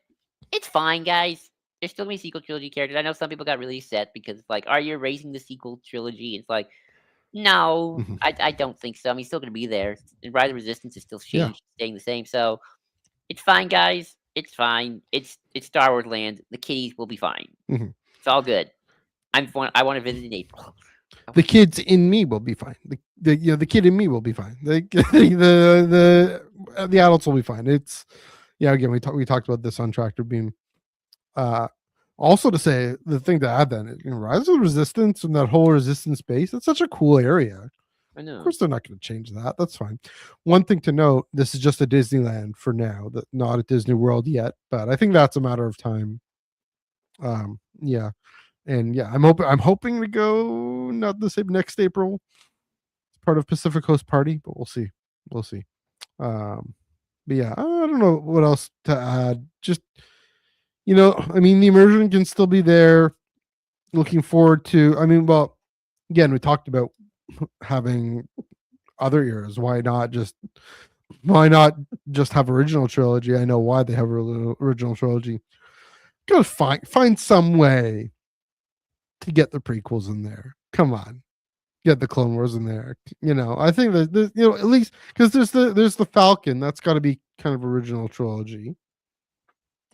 it's fine, guys. There's still gonna be sequel trilogy characters. I know some people got really upset because it's like, are you erasing the sequel trilogy? It's like, no, Mhm. I don't think so. I mean, he's still gonna be there. And Rise of Resistance is still Yeah. staying the same. So it's fine, guys. It's fine. It's Star Wars land. The kiddies will be fine. Mhm. It's all good. I want to visit in April. Oh, The kids in me will be fine. The kid in me will be fine. The adults will be fine. It's yeah. Again, we talked about this on Tractor Beam. Uh, Also to say the thing to add then, Rise of the Resistance and that whole resistance base. That's such a cool area. I Of know. course, they're not going to change that. That's fine. One thing to note: this is just a Disneyland for now. That not at Disney World yet, but I think that's a matter of time. Yeah, and yeah, I'm hoping to go not the same next April. It's part of Pacific Coast Party, but we'll see. We'll see. Um, but yeah, I don't know what else to add. Just I mean, the immersion can still be there. Looking forward to. I mean, well, again, we talked about having other eras. Why not just have original trilogy? I know why they have original trilogy. Gotta find some way to get the prequels in there. Come on, get the Clone Wars in there. I think that at least because there's the Falcon. That's got to be kind of original trilogy.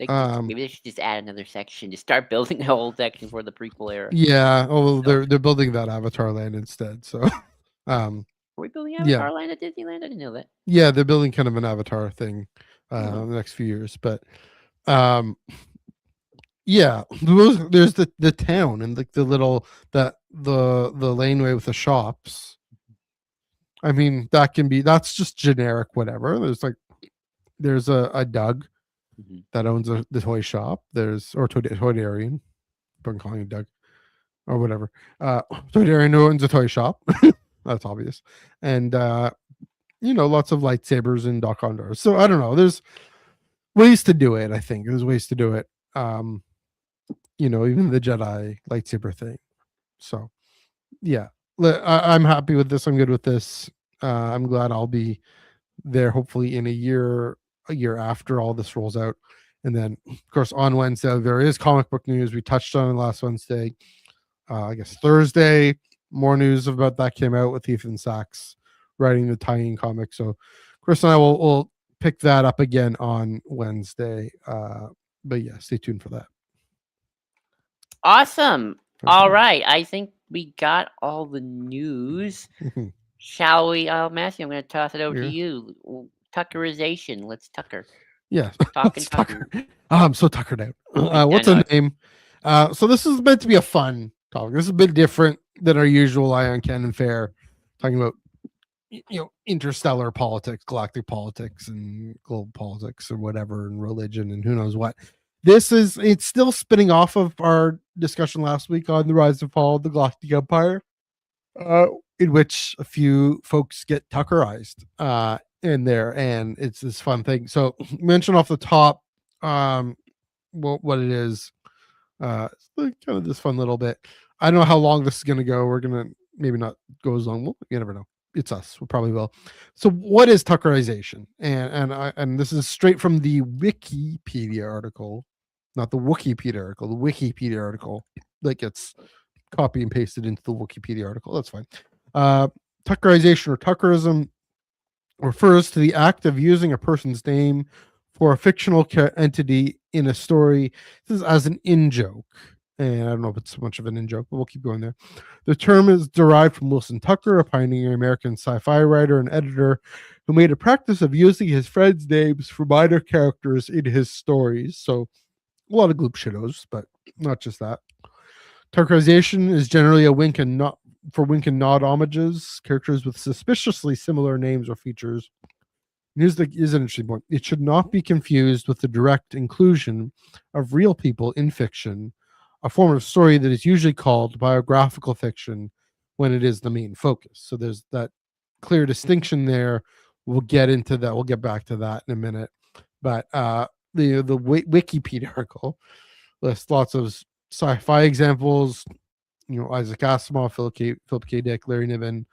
Um, Maybe they should just add another section. Just start building a whole section for the prequel era. yeah. Oh, So, they're building that Avatar land instead. So, um, are we building yeah, Avatar Land at Disneyland? I didn't know that. yeah, they're building kind of an Avatar thing Oh, in the next few years. But um, yeah, there's the town and like the little the laneway with the shops. I mean, that's just generic whatever. There's a Doug mhm. that owns the toy shop. There's or Toydarian, I'm calling him Doug or whatever. Toydarian owns a toy shop. That's obvious. And lots of lightsabers and Doc Ondars. So I don't know. There's ways to do it, I think. There's ways to do it. Even the Jedi lightsaber thing. So yeah, I'm happy with this. I'm good with this. I'm glad I'll be there hopefully in a year after all this rolls out. And then, of course, on Wednesday there is comic book news. We touched on it last Wednesday. I guess Thursday, more news about that came out with Ethan Sachs writing the tie-in comic. So Chris and I will pick that up again on Wednesday. But yeah, stay tuned for that. Awesome. All Okay. right. I think we got all the news. Mhm. Shall we? Matthew, I'm going to toss it over to Yeah. you. Tuckerization. Let's tucker. Yes. Talking Let's tucker. Tucker. I'm so tuckered out. I What's know. a name? So this is meant to be a fun topic. This is a bit different than our usual Eye on Canon fare, talking about interstellar politics, galactic politics, and global politics, or whatever, and religion, and who knows what. It's still spinning off of our discussion last week on the rise and fall of the Galactic Empire, uh, in which a few folks get tuckerized in there, and it's this fun thing. So, mention off the top, um, what it is. It's like kind of this fun little bit. I don't know how long this is going to go. We're going to maybe not go as long. Well, you never know. It's us. We probably will. So, what is Tuckerization? And this is straight from the Wikipedia article, not the Wikipedia article. The Wikipedia article that gets copy and pasted into the Wikipedia article. That's fine. Tuckerization or Tuckerism refers to the act of using a person's name for a fictional entity in a story. This is as an in joke. And I don't know if it's so much of an in joke, but we'll keep going there. The term is derived from Wilson Tucker, a pioneer American sci-fi writer and editor who made a practice of using his friends' names for minor characters in his stories. So a lot of gloop shittos, but not just that. Tuckerization is generally a wink and nod homages, characters with suspiciously similar names or features. Here's an interesting point. It should not be confused with the direct inclusion of real people in fiction, a form of story that is usually called biographical fiction when it is the main focus. So there's that clear distinction there. We'll get into that. We'll get back to that in a minute. But the Wikipedia article lists lots of sci-fi examples. Isaac Asimov, Philip K. Dick, Larry Niven.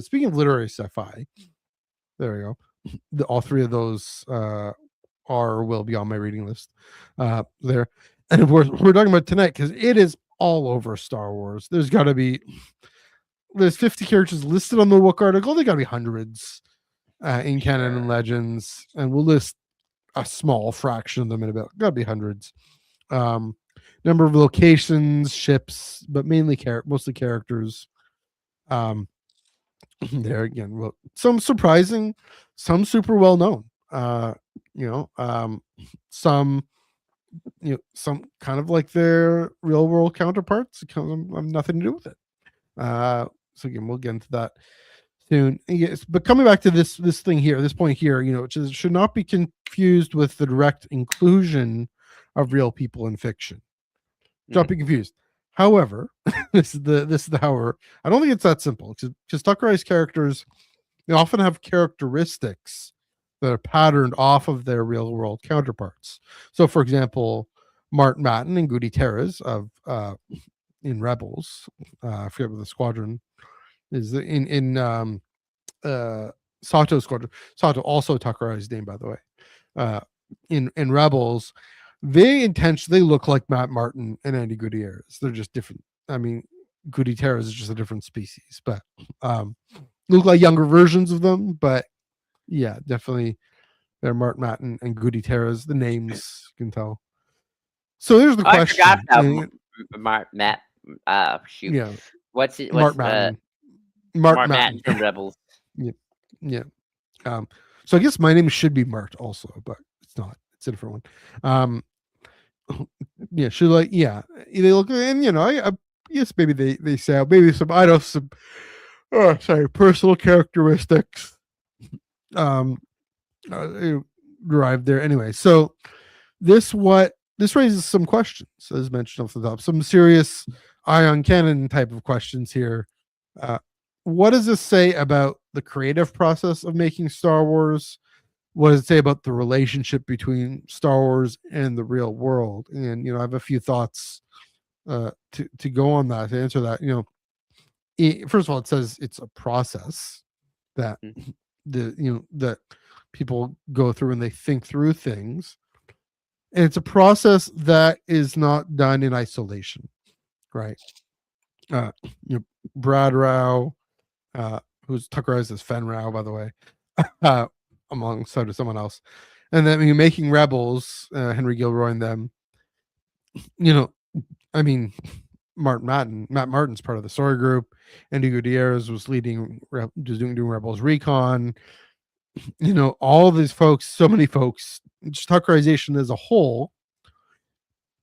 Speaking of literary sci-fi, there we go. All three of those are or will be on my reading list there. And we're talking about tonight because it is all over Star Wars. There's 50 characters listed on the Wook article. They got to be hundreds in Canon and Legends, and we'll list a small fraction of them in a bit. Got to be hundreds. Number of locations, ships, but mostly characters. There again, well, some surprising, some super well known. Some some kind of like their real world counterparts. Have nothing to do with it. So again, we'll get into that soon. Yes, but coming back to this thing here, this point here, which should not be confused with the direct inclusion of real people in fiction. Don't be confused. However, this is the however. I don't think it's that simple because Tuckerized characters, they often have characteristics that are patterned off of their real world counterparts. So, for example, Martin Matten and Goody Terras of in Rebels, I forget what the squadron is in Sato's squadron. Sato, also Tuckerized name, by the way. In Rebels, they intentionally look like Matt Martin and Andy Gutierrez. They're just different. I mean, Gutierrez is just a different species, but look like younger versions of them. But yeah, definitely they're Martin Matten and Gutierrez. The names you can tell. So there's the question. I forgot about Matt. Shoot. Yeah. What's it? Mark Matten. Mark Matten from Rebels. Yeah. So I guess my name should be Mart also, but it's not. It's a different one. Yeah, should they look, and I yes, maybe they say maybe some personal characteristics derived there anyway. So this raises some questions, as mentioned off the top, some serious Ion Canon type of questions here. What does this say about the creative process of making Star Wars? What does it say about the relationship between Star Wars and the real world? And I have a few thoughts to go on that, to answer that. First of all, it says it's a process that that people go through and they think through things, and it's a process that is not done in isolation, right? Brad Rao, who's Tuckerized as Fen Rao, by the way, alongside someone else, and then making Rebels, Henry Gilroy and them. I mean, Matt Martin's part of the story group. Andy Gutierrez was doing Rebels Recon. All these folks, so many folks, just Tuckerization as a whole,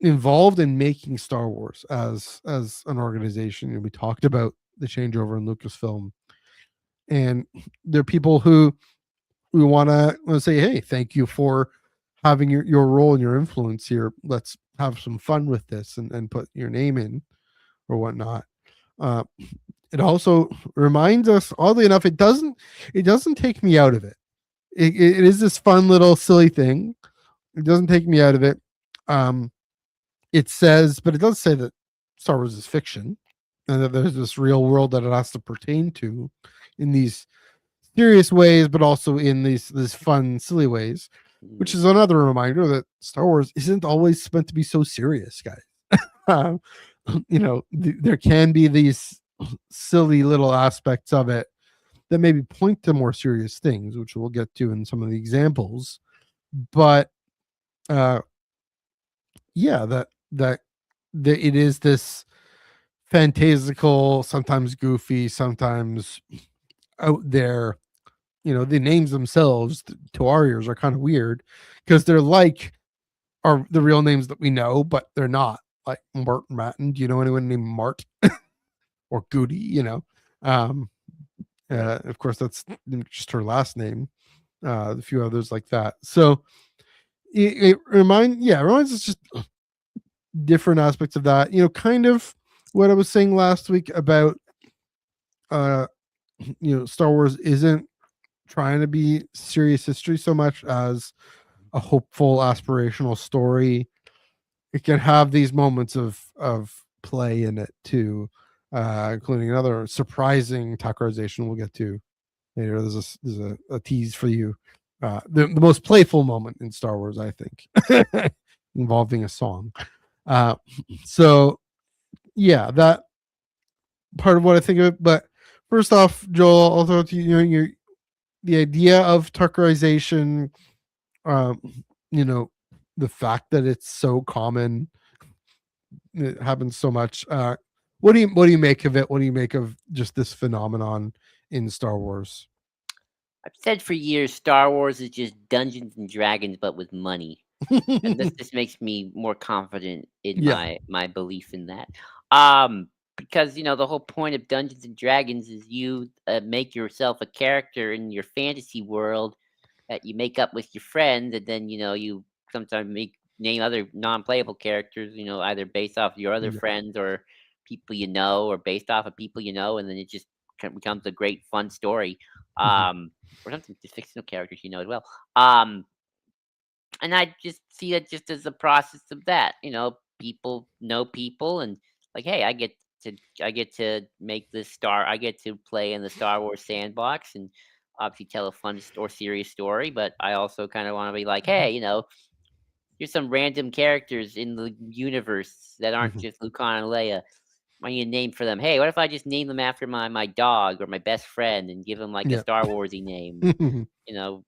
involved in making Star Wars as an organization. We talked about the changeover in Lucasfilm, and there are people who we want to say, hey, thank you for having your role and your influence here. Let's have some fun with this and put your name in or whatnot. It also reminds us, oddly enough, it doesn't take me out of it. It is this fun little silly thing, It doesn't take me out of it. Um, it says, but it does say that Star Wars is fiction, and that there's this real world that it has to pertain to, in these serious ways, but also in these fun, silly ways. Which Mm, is another reminder that Star Wars isn't always meant to be so serious, guys. Um, there can be these silly little aspects of it that maybe point to more serious things, which we'll get to in some of the examples. But uh, yeah, that it is this fantastical, sometimes goofy, sometimes out there. The names themselves to our ears are kind of weird because they're like are the real names that we know, but they're not. Like Mart Matten. Do you know anyone named Mart or Goody? Um, right. of course, that's just her last name. A few others like that. So it reminds us just different aspects of that. Kind of what I was saying last week about uh, Star Wars isn't trying to be serious history so much as a hopeful, aspirational story. It can have these moments of play in it too, including another surprising tuckerization we'll get to later. There's a tease for you. The most playful moment in Star Wars, I think, involving a song. Uh, so yeah, that part of what I think of it. But first off, Joel, I'll throw it to you. The idea of tuckerization, um, you know, the fact that it's so common, it happens so much. What do you make of it? What do you make of just this phenomenon in Star Wars? I've said for years Star Wars is just Dungeons and Dragons, but with money. And this just makes me more confident in Yeah. my belief in that. Because the whole point of Dungeons and Dragons is you make yourself a character in your fantasy world that you make up with your friends, and then you sometimes name other non-playable characters. Either based off your other Yeah. friends or people you know, or based off of people you know, and then it just becomes a great fun story. Mhm. Or something just fictional characters as well. Um, and I just see it just as a process of that. People know people, and like, hey, I get to make this star. I get to play in the Star Wars sandbox, and obviously tell a fun or serious story. But I also kind of want to be like, hey, here's some random characters in the universe that aren't Mhm. just Luke and Leia. What do you name for them? Hey, what if I just name them after my dog or my best friend and give them like a Yeah. Star Warsy name? Mhm. You know,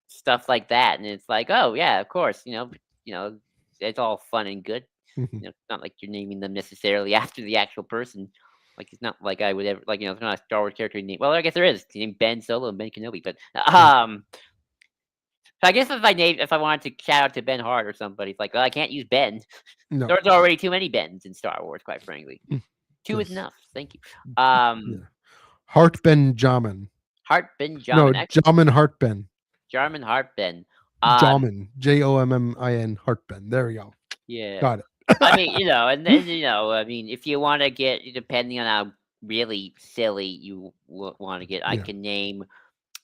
stuff like that, and it's like, "Oh, yeah, of course," it's all fun and good. Mhm. It's not like you're naming them necessarily after the actual person. Like, it's not like I would ever like, it's not a Star Wars character name. Well, I guess there is. It's named Ben Solo and Ben Kenobi, but, Yeah. so I guess if I wanted to shout out to Ben Hart or somebody, it's like, "Well, I can't use Ben." No. There's already too many Bens in Star Wars, quite frankly. Mm. 2 is Yes. enough. Thank you. Um, Yeah. Hart Benjamin. Hart Ben No, Jamin, Jamin Hartben. Jarman Hart Ben. Um, Jamin. Jommin Hartben. There we go. yeah. Got I mean, it. and then, I mean, if you want to get, depending on how really silly you want to get, I Yeah. can name,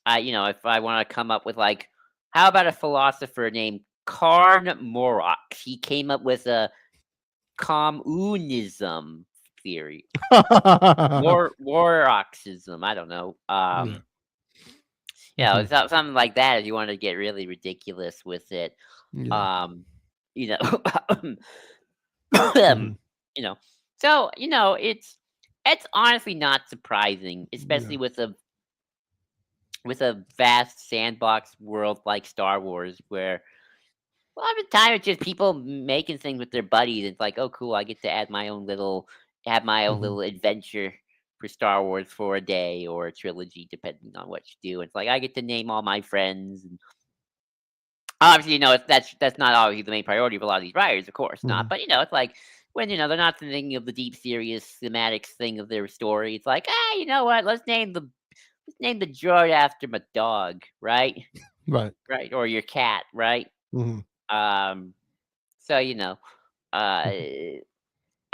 if I want to come up with like, how about a philosopher named Karn Morok? He came up with a communism theory, Moroxism. I don't know. Yeah. It's Mhm. something like that. If you want to get really ridiculous with it, Yeah. um, you know. Mhm. you know. So, it's honestly not surprising, especially Yeah. with a vast sandbox world like Star Wars where a lot of the time it's just people making things with their buddies. It's like, oh cool, I get to have my own Mhm. little adventure for Star Wars for a day or a trilogy, depending on what you do. It's like I get to name all my friends. And obviously, that's not always the main priority of a lot of these writers, of course not. Mhm. But it's like when they're not thinking of the deep, serious thematic thing of their story. It's like, you know what? Let's name the droid after my dog, right? Right. Right, or your cat, right? Mhm. Um, so uh, Mhm.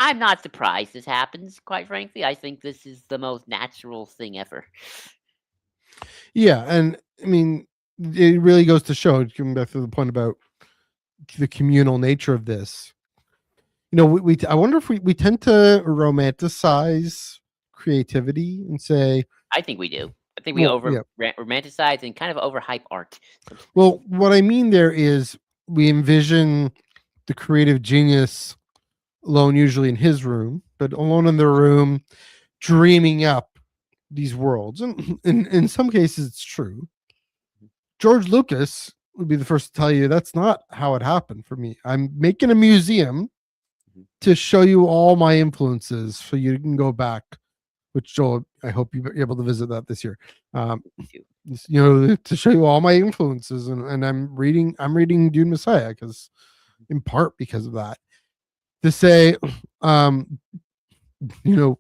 I'm not surprised this happens. Quite frankly, I think this is the most natural thing ever. Yeah, and I mean, it really goes to show, coming back to the point about the communal nature of this. I wonder if we tend to romanticize creativity and say, I think we do. I think we well, over yeah. romanticize and kind of overhype art sometimes. Well, what I mean there is we envision the creative genius alone, usually in his room, but alone in their room, dreaming up these worlds. And in some cases, it's true. George Lucas would be the first to tell you that's not how it happened for me. I'm making a museum Mhm. to show you all my influences so you can go back, which Joel, I hope you're able to visit that this year. Um, Too. to show you all my influences, and I'm reading Dune Messiah because in part because of that. To say, um, you know,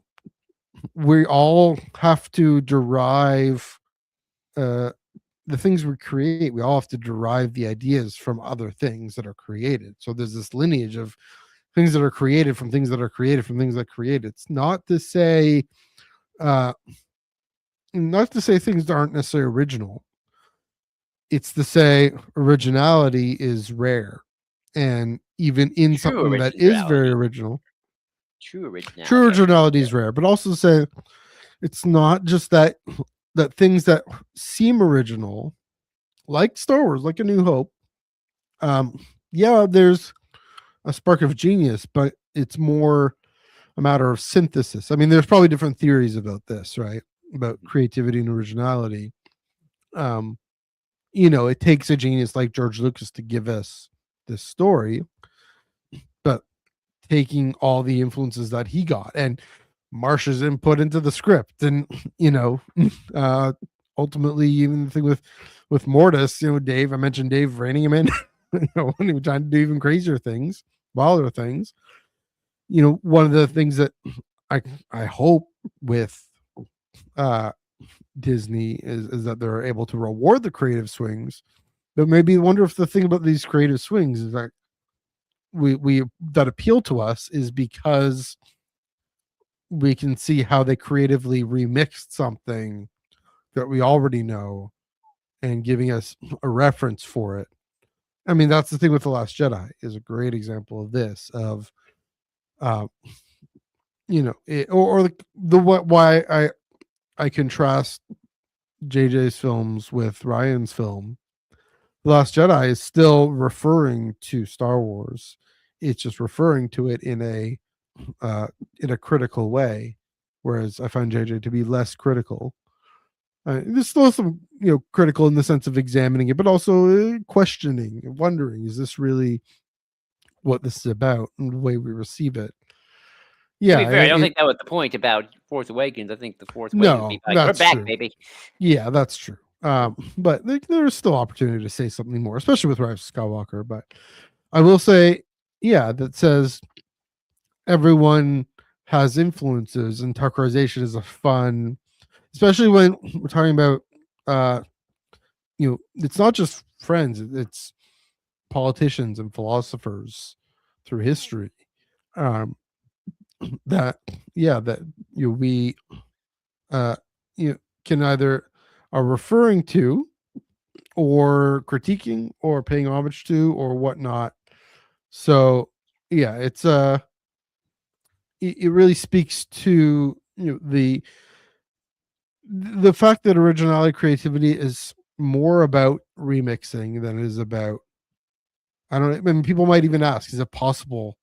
we all have to derive uh, the things we create. We all have to derive the ideas from other things that are created. So there's this lineage of things that are created from things that are created from things that are created. It's uh, not to say things aren't necessarily original. It's to say originality is rare, and even in True something that is very originality. original, True true originality, I think, is originality is rare. rare. But also say it's not just that things that seem original, like Star Wars, like A New Hope, um, yeah, there's a spark of genius, but it's more a matter of synthesis. I mean, there's probably different theories about this, right? About Mhm. creativity and originality. Um, it takes a genius like George Lucas to give us this story, but taking all the influences that he got and Marsh's input into the script, and you know, uh, ultimately even the thing with Mortis, Dave. I mentioned Dave reining him in, when he was trying to do even crazier things, wilder things. One of the things that I I hope with uh Disney is that they're able to reward the creative swings. But maybe wonder if the thing about these creative swings is that we that appeal to us is because we can see how they creatively remixed something that we already know and giving us a reference for it. I mean, that's the thing with The Last Jedi is a great example of this, of uh, or the what why I contrast JJ's films with Ryan's film. The Last Jedi is still referring to Star Wars. It's just referring to it uh, in a critical way, whereas I find JJ to be less critical. There's still some, critical in the sense of examining it, but also questioning and wondering: is this really what this is about and the way we receive it? To Yeah, be fair, I don't think that was the point about Force Awakens. I think the Force Awakens no, be like, "We're that's back, true. baby." Yeah, that's true. But there's still opportunity to say something more, especially with Rise of Skywalker. But I will say, yeah, that says everyone has influences, and Tuckerization is a fun, especially when we're talking about, uh, it's not just friends; it's politicians and philosophers through history. Um, that yeah, that we uh, can either are referring to or critiquing or paying homage to or whatnot. So yeah, it really speaks to the fact that originality creativity is more about remixing than it is about, I don't know. I mean, people might even ask, is it possible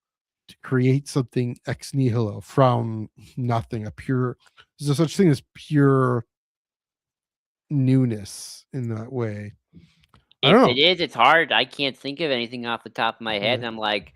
to create something ex nihilo from nothing, is there such thing as pure newness in that way? I don't If it know. is, it's hard. I can't think of anything off the top of my head, Yeah. and I'm like,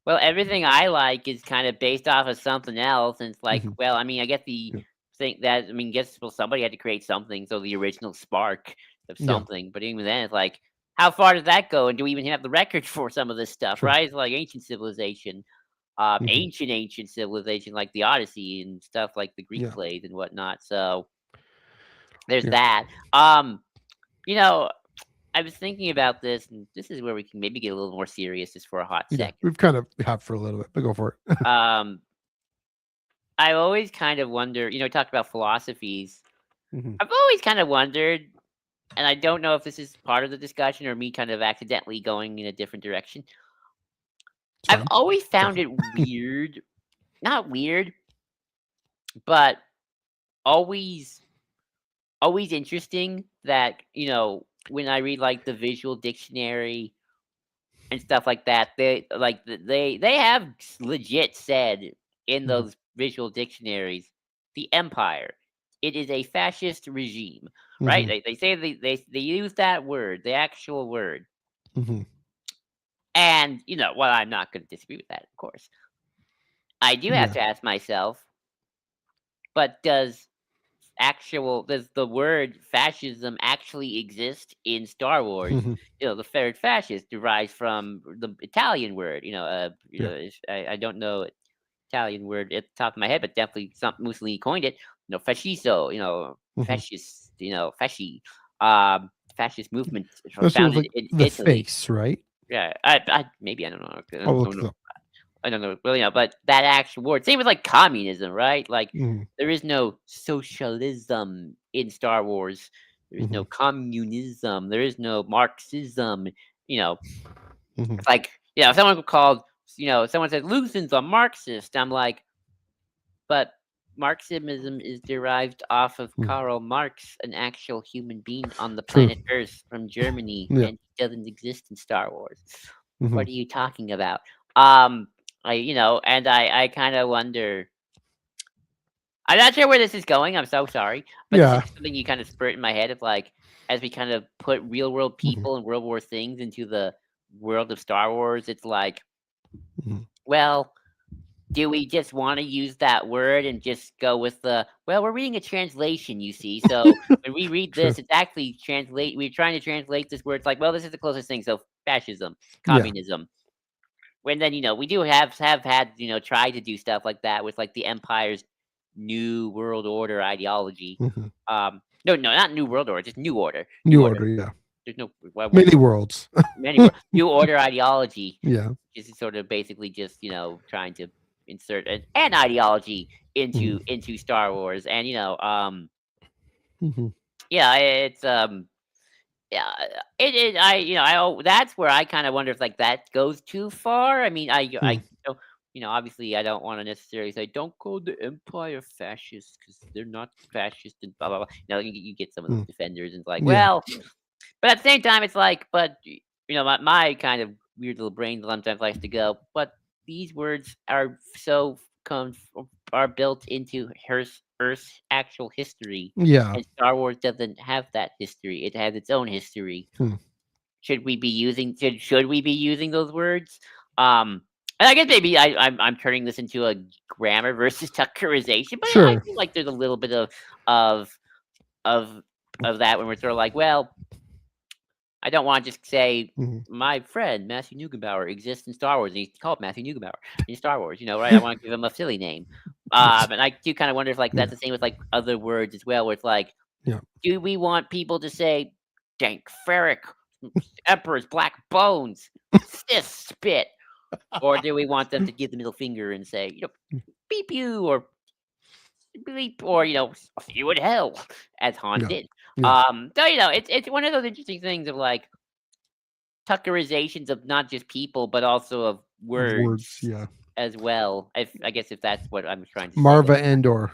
well, everything I like is kind of based off of something else, and it's like, Mhm. well, I mean, I get the Yeah. thing that I mean, guess well, somebody had to create something, so the original spark of Yeah. something. But even then, it's like, how far does that go, and do we even have the record for some of this stuff? True. Right? It's like ancient civilization, Mhm. ancient civilization, like the Odyssey and stuff like the Greek Yeah. plays and whatnot. So there's Yeah. that. Um, you know, I was thinking about this, and this is where we can maybe get a little more serious just for a hot Yeah. second. We've kind of have for a little bit, but go for it. Um, I always kind of wonder, talk about philosophies. Mhm. I've always kind of wondered, and I don't know if this is part of the discussion or me kind of accidentally going in a different direction. It's I've fine. always Go found for it weird, not weird, but always always interesting that, when I read like the visual dictionary and stuff like that, they have legit said in Mhm, those visual dictionaries, the empire, it is a fascist regime, right? mhm, They say they use that word, the actual word. mhm. And, well, I'm not going to disagree with that, of course. I do have Yeah. to ask myself, but does the word fascism actually exist in Star Wars? Mhm, The word fascist derives from the Italian word. yeah. I don't know Italian word at the top of my head, but definitely some Mussolini coined it. Fascisto. Mhm. Fascist. Fasci. Um, fascist movement That's sort of founded like in the Italy. face, right? Yeah, I maybe I don't know. I I'll don't look it know. up. I don't know really, but that actual word, same with like communism, right? Like Mhm, there is no socialism in Star Wars. There is mhm, no communism. There is no Marxism. You know, mhm. it's like if someone called, someone said Luthans are Marxist. I'm like, but Marxism is derived off of Mm. Karl Marx, an actual human being on the True. planet Earth from Germany, Yeah. and he doesn't exist in Star Wars. Mhm. What are you talking about? Um, and I kind of wonder. I'm not sure where this is going. I'm so sorry, but this is Yeah. just something you kind of spurt in my head of like, as we kind of put real world Mhm, people and real world things into the world of Star Wars. It's like, mhm. well, do we just want to use that word and just go with the, well, we're reading a translation, you see. So when we read True. this, it's actually we're trying to translate this word. It's like, well, this is the closest thing. So fascism, Yeah. communism. When then, we do have had, tried to do stuff like that with like the Empire's New World Order ideology. Mhm. No, no, not New World Order, just New Order. New New Order. Order, yeah. There's no one Many word. worlds. Many words. New Order ideology Yeah. is sort of basically just trying to insert an ideology into Mhm, Star Wars, and mhm. yeah, it's yeah, it I that's where I kind of wonder if like that goes too far. I mean, Mm. I don't, obviously I don't want to necessarily say don't call the Empire fascist because they're not fascist and blah blah blah. You get some of those Mm. defenders and it's like, Yeah. well, but at the same time, it's like, but my kind of weird little brain sometimes likes to go, but these words are so are built into Earth's actual history, Yeah. and Star Wars doesn't have that history. It has its own history. Hmm. Should we be using those words? Um, and I guess maybe I'm turning this into a grammar versus tuckerization, but I Sure. feel like there's a little bit of of that when we're sort of like, well, I don't want to just say Mhm. my friend Matthew Neugebauer exists in Star Wars, and he's called Matthew Neugebauer in Star Wars. Right? I want to give him a silly name, Yes. and I do kind of wonder if like Yeah. that's the same with like other words as well, where it's like, Yeah. do we want people to say Dank Ferric, Emperor's Black Bones, Sis Spit, or do we want them to give the middle finger and say, beep you or bleep or see you in hell as Han Yeah. did. Yeah. So it's one of those interesting things of like tuckerizations of not just people, but also of Of words. words Yeah. as well. I guess if that's what I'm trying to say. Marva Andor.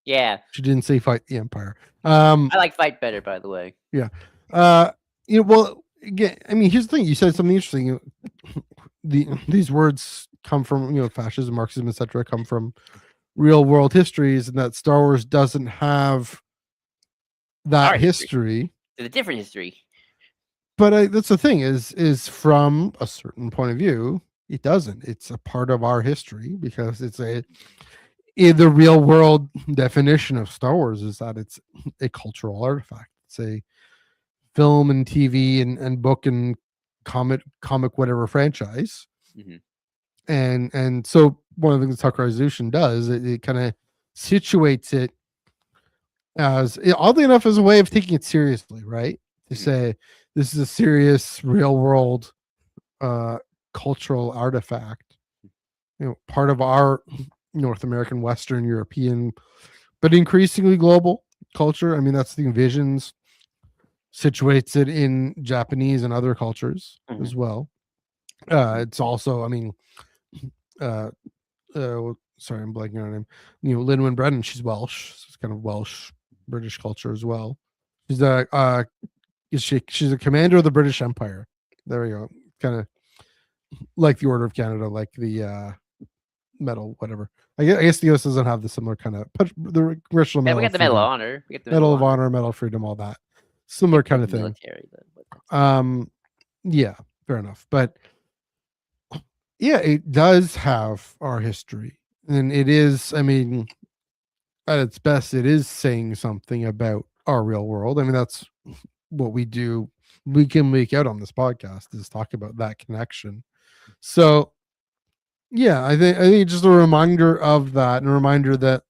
Yeah, She didn't say fight the Empire. Um. I like fight better, by the way. Yeah. Uh. Well. Again, I mean, here's the thing. You said something interesting. These words come from fascism, Marxism, etc. Come from real world histories, and that Star Wars doesn't have Our that history. history. There's a different history. But that's the thing is from a certain point of view, it doesn't. It's a part of our history because it's in the real world definition of Star Wars is that it's a cultural artifact. It's a film and TV and book and comic whatever franchise. Hmm. And so one of the things Tuckerization does, it kind of situates it as oddly enough as a way of taking it seriously, right? To Hmm. say this is a serious real world uh cultural artifact, part of our North American, Western European, but increasingly global culture. I mean, that's the visions situates it in Japanese and other cultures Mhm, as well. mhm. It's also, I mean, uh, sorry, I'm blanking on her name. Lynwen Brennan, she's Welsh. So it's kind of Welsh British culture as well. She's a she's a commander of the British Empire. There we go. Kind of like the Order of Canada, like the medal, whatever. I guess the US doesn't have the similar kind of the Congressional Yeah, we Medal got of the Medal of Freedom, Honor. We got the Medal Medal of of Honor. Honor, Medal of Freedom, all that Skip similar kind the of thing. military, but that's Um, yeah, fair enough. But yeah, it does have our history, and it is. I mean, at its best, it is saying something about our real world. I mean, that's what we do week in, week out on this podcast is talk about that connection. So yeah, I think just a reminder of that, and a reminder that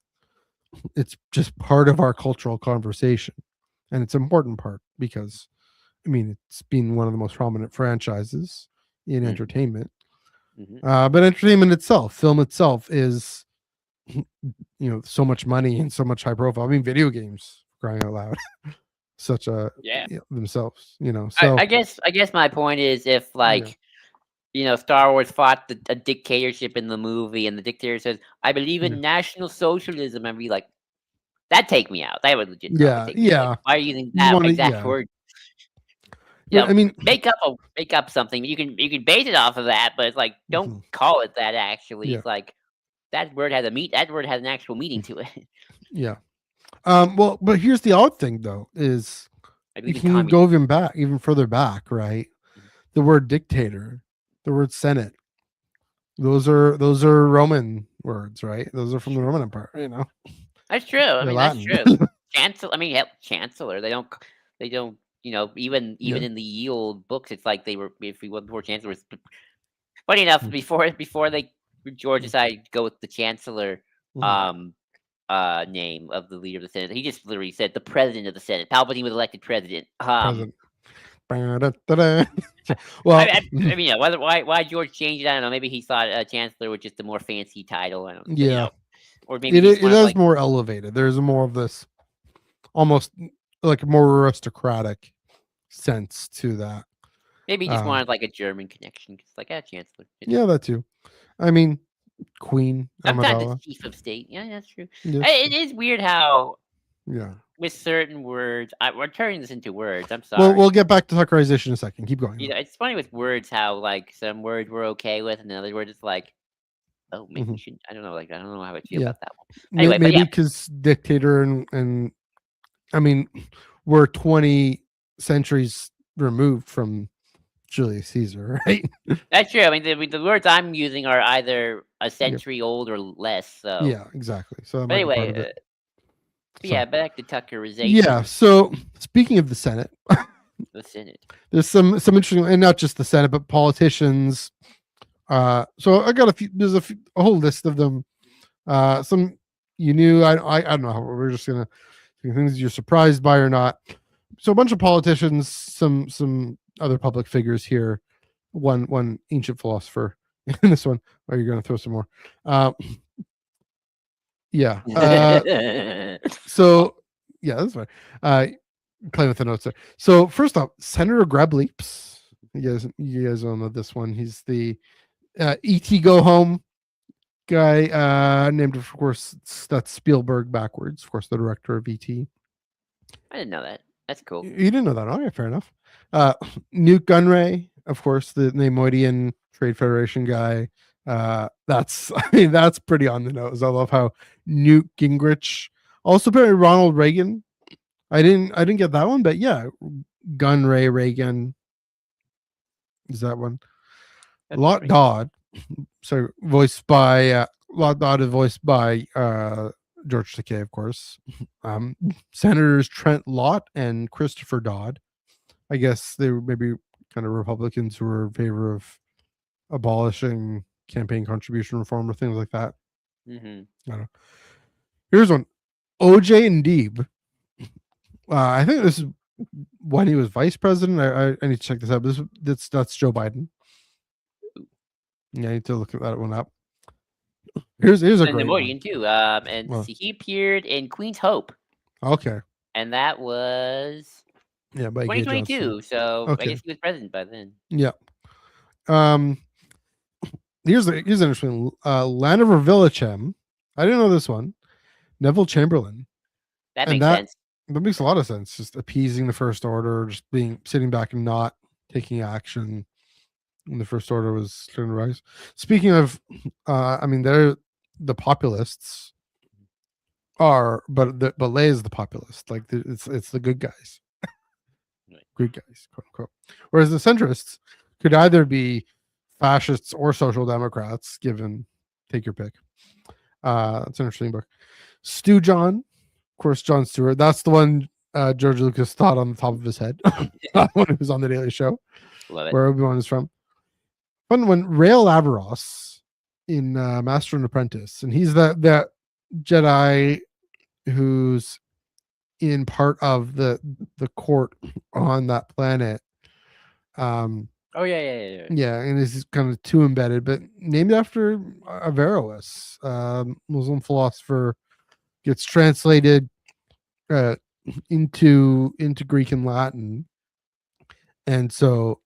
it's just part of our cultural conversation, and it's an important part because I mean it's been one of the most prominent franchises in mm, entertainment. mhm. But entertainment itself, film itself, is so much money and so much high profile. I mean, video games, crying out loud, such a Yeah. themselves. I So I guess I guess my point is if, yeah, like, Star Wars fought a dictatorship in the movie, and the dictator says, "I believe yeah, in National Socialism," I'd be like, "That'd take me out. That would legit probably yeah, take me out. Like, yeah. why are you using You that want to, exact yeah. word?" But I mean, Make up something. You can base it off of that, but it's like, don't mhm, call it that actually. yeah, It's like, that word has an actual meaning to it. yeah. Well, but here's the odd thing though: is I you believe in can go communism. even further back, right? Mhm. The word dictator, the word senate, those are Roman words, right? Those are That's from the true. Roman Empire, That's true. I They're mean, that's Latin. true. Chancellor. I mean, hell, chancellor. They don't. Even Yeah. in the old books, it's like they were. If he wasn't before chancellor, funny enough, before they George Mhm. decided to go with the chancellor, Mhm. um, name of the leader of the Senate, he just literally said the president of the Senate. Palpatine was elected president. Present. Ba-da-da-da. Well, I mean, why George changed it, I don't know. Maybe he thought chancellor was just a more fancy title. I don't, yeah, or maybe it he just it wanted is like more elevated. There's more of this almost like more aristocratic sense to that. maybe he just Um, wanted like a German connection. It's like chancellor. It's yeah, that too. I mean, Queen sometimes it's Amidala. chief of state. Yeah, that's true. Yes. It is weird how Yeah. with certain words, we're turning this into words. I'm Well, we'll sorry. get back to Tuckerization in a second. Keep going though. It's funny with words how like some words we're okay with, and then other words it's like, oh, maybe we Mhm. should. I don't know. Like I don't know how I feel Yeah. about that one. Anyway, but Maybe yeah, because dictator and I mean, we're 20 centuries removed from Julius Caesar, right? that's true. I mean, the words I'm using are either a Yeah. century old or less. So, Yeah, exactly. So that but might be part anyway, of it. but yeah, So, back to yeah. Tuckerization, So, speaking of the Senate, the Senate. there's some interesting, and not just the Senate, but politicians. So I got a few. There's a whole list of them. Some you knew. I don't know. We're just gonna things you're surprised by or not. So a bunch of politicians, some other public figures here. One ancient philosopher. In this one, are you gonna throw some more? Uh, yeah. So yeah, that's fine. Playing with the notes there. So first off, Senator Greb Leaps. You guys all know this one. He's the ET Go Home guy, named of course that's Spielberg backwards, of course, the director of ET. I didn't know that. That's cool. You didn't know that? Okay, fair enough. Uh, Newt Gunray, of course, the Neimoidian Trade Federation guy. That's I mean that's pretty on the nose. I love how Newt Gingrich, also apparently Ronald Reagan. I didn't get that one, but yeah, Gunray Reagan is that one. That's Lot funny. Dodd, so voiced by Lot Dodd is voiced by George Takei, of course. Um, Senators Trent Lott and Christopher Dodd. I guess they were maybe kind of Republicans who were in favor of abolishing campaign contribution reform or things like that. Hmm. I don't know. Here's one: OJ and Deeb. I think this is when he was vice president. I need to check this out. That's Joe Biden. Yeah, I need to look at that one up. Here's a And great one. Nemoidian too. And Well, see, he appeared in Queen's Hope, okay. and that was. Yeah, by Gay Johnston. 2022. So I Okay. guess he was president by then. Yeah. Um. Here's an interesting. Laniver Villachem. I didn't know this one. Neville Chamberlain, That and makes sense. that makes a lot of sense. Just appeasing the First Order, just being sitting back and not taking action when the First Order was starting to rise. Speaking of, I mean, they're the populists are, but Lay is the populist. Like it's the good guys, Right. good guys, quote unquote. Whereas the centrists could either be fascists or social democrats. Given, take your pick. It's an interesting book. Stu John, of course, John Stewart. That's the one George Lucas thought on the top of his head when he was on the Daily Show, Love it. where Obi-Wan is from. Fun one, Rael Averross in Master and Apprentice, and he's that Jedi who's in part of the court on that planet. Oh yeah. Yeah, and is kind of too embedded, but named after Averroes, Muslim philosopher, gets translated uh, into Greek and Latin, and so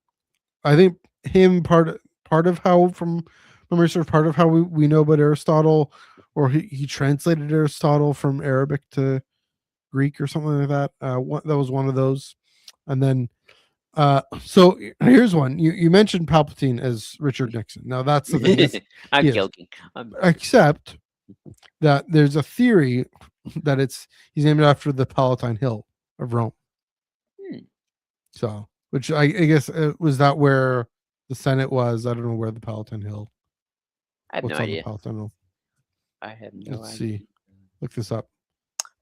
I think him part of how from memory serves part of how we know about Aristotle, or he translated Aristotle from Arabic to Greek or something like that. That was one of those, and then so here's one. You mentioned Palpatine as Richard Nixon. Now that's the thing. I'm He is. joking. Except that there's a theory that he's named after the Palatine Hill of Rome. Hmm. So, which I guess was that where the Senate was? I don't know where the Palatine Hill. I have no What's on the idea. Palatine Hill? I have no Let's idea. see. Look this up.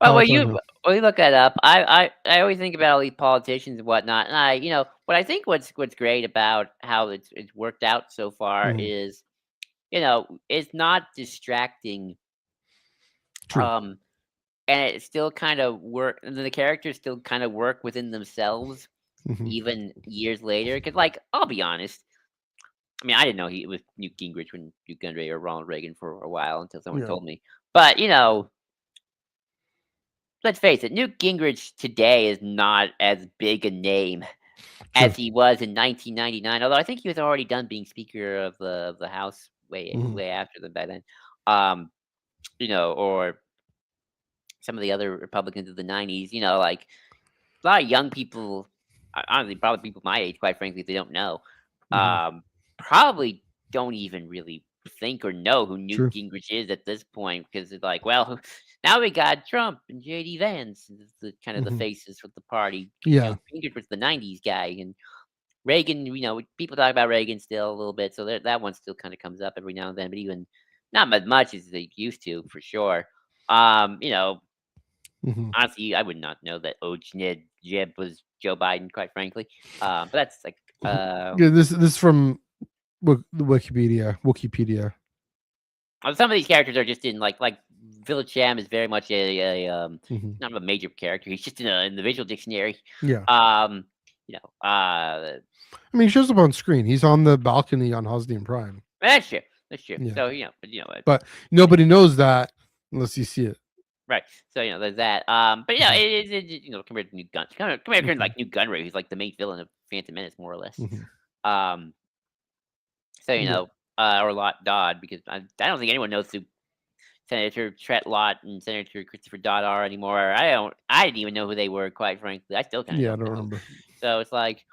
Well, Palatine Hill. when you look that up, I always think about all these politicians and whatnot, and what I think what's great about how it's worked out so far Mhm. is, it's not distracting, True. and it still kind of work. And the characters still kind of work within themselves, Mhm. even years later. Because, like, I'll be honest, I mean, I didn't know he was Newt Gingrich when Newt Gingrich or Ronald Reagan for a while until someone Yeah. told me. But let's face it, Newt Gingrich today is not as big a name True. as he was in 1999. Although I think he was already done being Speaker of the House Mhm. way after them by then. Um, or some of the other Republicans of the 90s. Like a lot of young people, honestly, probably people my age, quite frankly, if they don't know, Mhm. probably don't even really think or know who Newt True. Gingrich is at this point because it's like, well, now we got Trump and JD Vance, as the kind of the Mhm. faces of the party. Yeah. Gingrich was the '90s guy, and Reagan. People talk about Reagan still a little bit, so that one still kind of comes up every now and then, but even not as much as they used to, for sure. Um, you know, Mhm. Honestly, I would not know that Ojnid Jeb was Joe Biden, quite frankly. But that's like, Yeah. This from the Wikipedia. Wikipedia. some of these characters are just in like Village Sham is very much Mhm. not a major character. He's just in the visual dictionary. Yeah. Um, you know, uh, I mean, he shows up on screen. He's on the balcony on Hosnian Prime. that's true. That's true. Yeah. So But nobody knows that unless you see it. right. So there's that. But Mhm. compared to New Gun, compared to Mhm. like New Gunray, who's like the main villain of Phantom Menace, more or less. Mhm. Um, so Yeah. or Lot Dodd, because I don't think anyone knows who Senator Tret Lott and Senator Christopher Dodd are anymore. I didn't even know who they were, quite frankly. I still kind of Yeah. I don't don't know. remember. So it's like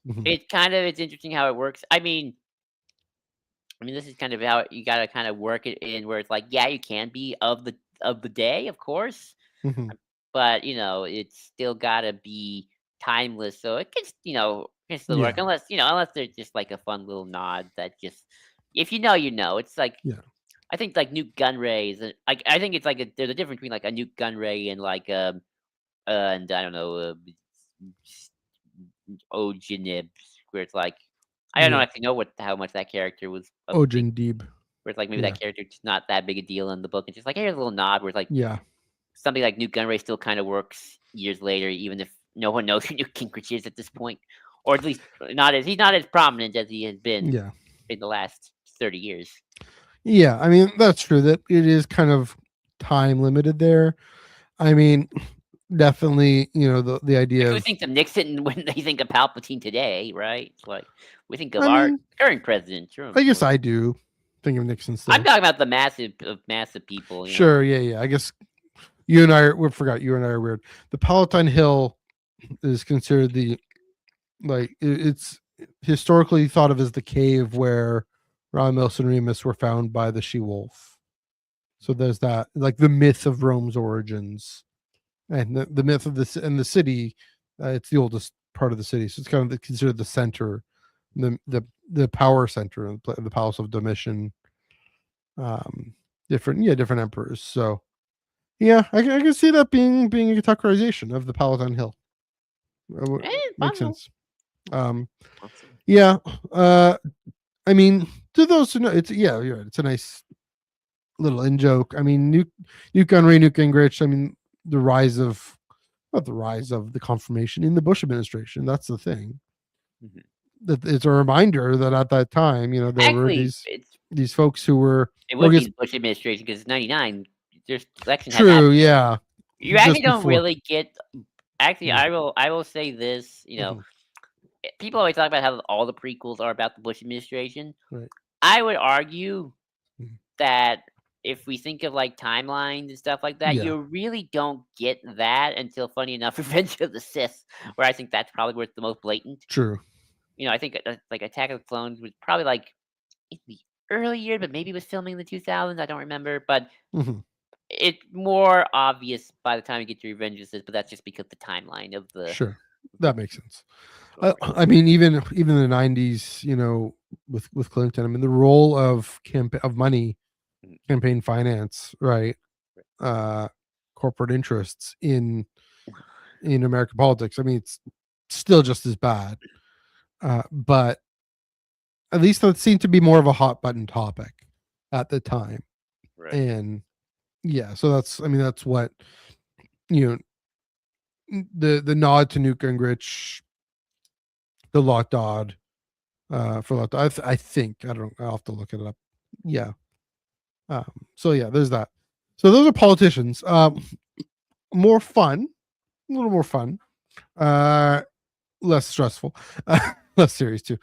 Mhm. it's interesting how it works. I mean, this is kind of how you got to kind of work it in, where it's like, yeah, you can be of the day, of course, Mhm. but it's still got to be timeless. So it can can still work, Yeah. unless there's just like a fun little nod that just, if you know, you know. It's like, Yeah. I think like Newt Gunray is like, I think it's like there's a difference between like a Newt Gunray and like and I don't know, Ojanib, where it's like, I don't know Yeah. actually know what how much that character was a big, Ojin Deeb. where it's like maybe Yeah. that character just not that big a deal in the book. It's just like, here's a little nod where it's like Yeah. something like Newt Gunray still kind of works years later, even if no one knows who Newt Gingrich is at this point, or at least he's not as prominent as he has been Yeah. in the last 30 years. Yeah. I mean, that's true that it is kind of time limited there. I mean, definitely, the Like, idea who of, thinks of Nixon when they think of Palpatine today, right? It's like, we think of I our mean, current president, Trump, I guess or I do think of Nixon I'm still. talking about the massive people, Sure, yeah, yeah. I guess you and I are, we forgot you and I are weird. The Palatine Hill is considered the, like, it's historically thought of as the cave where Romulus and Remus were found by the she wolf. So there's that, like the myth of Rome's origins, and the myth of this and the city. It's the oldest part of the city, so it's kind of considered the center, the power center, the Palace of Domitian. Um, different emperors. So yeah, I can see that being a Tuckerization of the Palatine Hill. Makes possible. sense. Um, yeah. I mean, to those who know, it's, yeah, you're right. It's a nice little in joke. I mean, Newt Gunray, Newt Gingrich. I mean, the rise of not the rise of the confirmation in the Bush administration. That's the thing. Mhm. That it's a reminder that at that time, there were Actually, these folks who were, it or I would be guess, the Bush administration because it's 99. There's election had true, happened. yeah, You actually just don't before. really get. Actually, Yeah. I will say this. Mhm. People always talk about how all the prequels are about the Bush administration. Right. I would argue Mhm. that if we think of like timelines and stuff like that, Yeah. you really don't get that until, funny enough, Revenge of the Sith, where I think that's probably where it's the most blatant. True. I think like Attack of the Clones was probably like in the early year, but maybe it was filming in the 2000s. I don't remember, but Hmm. it's more obvious by the time you get to Revenge of the Sith. But that's just because the timeline of Sure. That makes sense. story. I mean, even in the '90s, with Clinton, I mean, the role of money, Mm, campaign finance, right? Uh, Corporate interests in American politics. I mean, it's still just as bad, but at least that seemed to be more of a hot button topic at the time. right. And yeah, so that's, I mean, that's what, you the nod to Newt Gingrich, the Lot Dodd, for Lot Dodd. I think, I don't know, I'll have to look it up. Yeah. So yeah, there's that. So those are politicians. More fun, a little more fun. Less stressful, less serious too.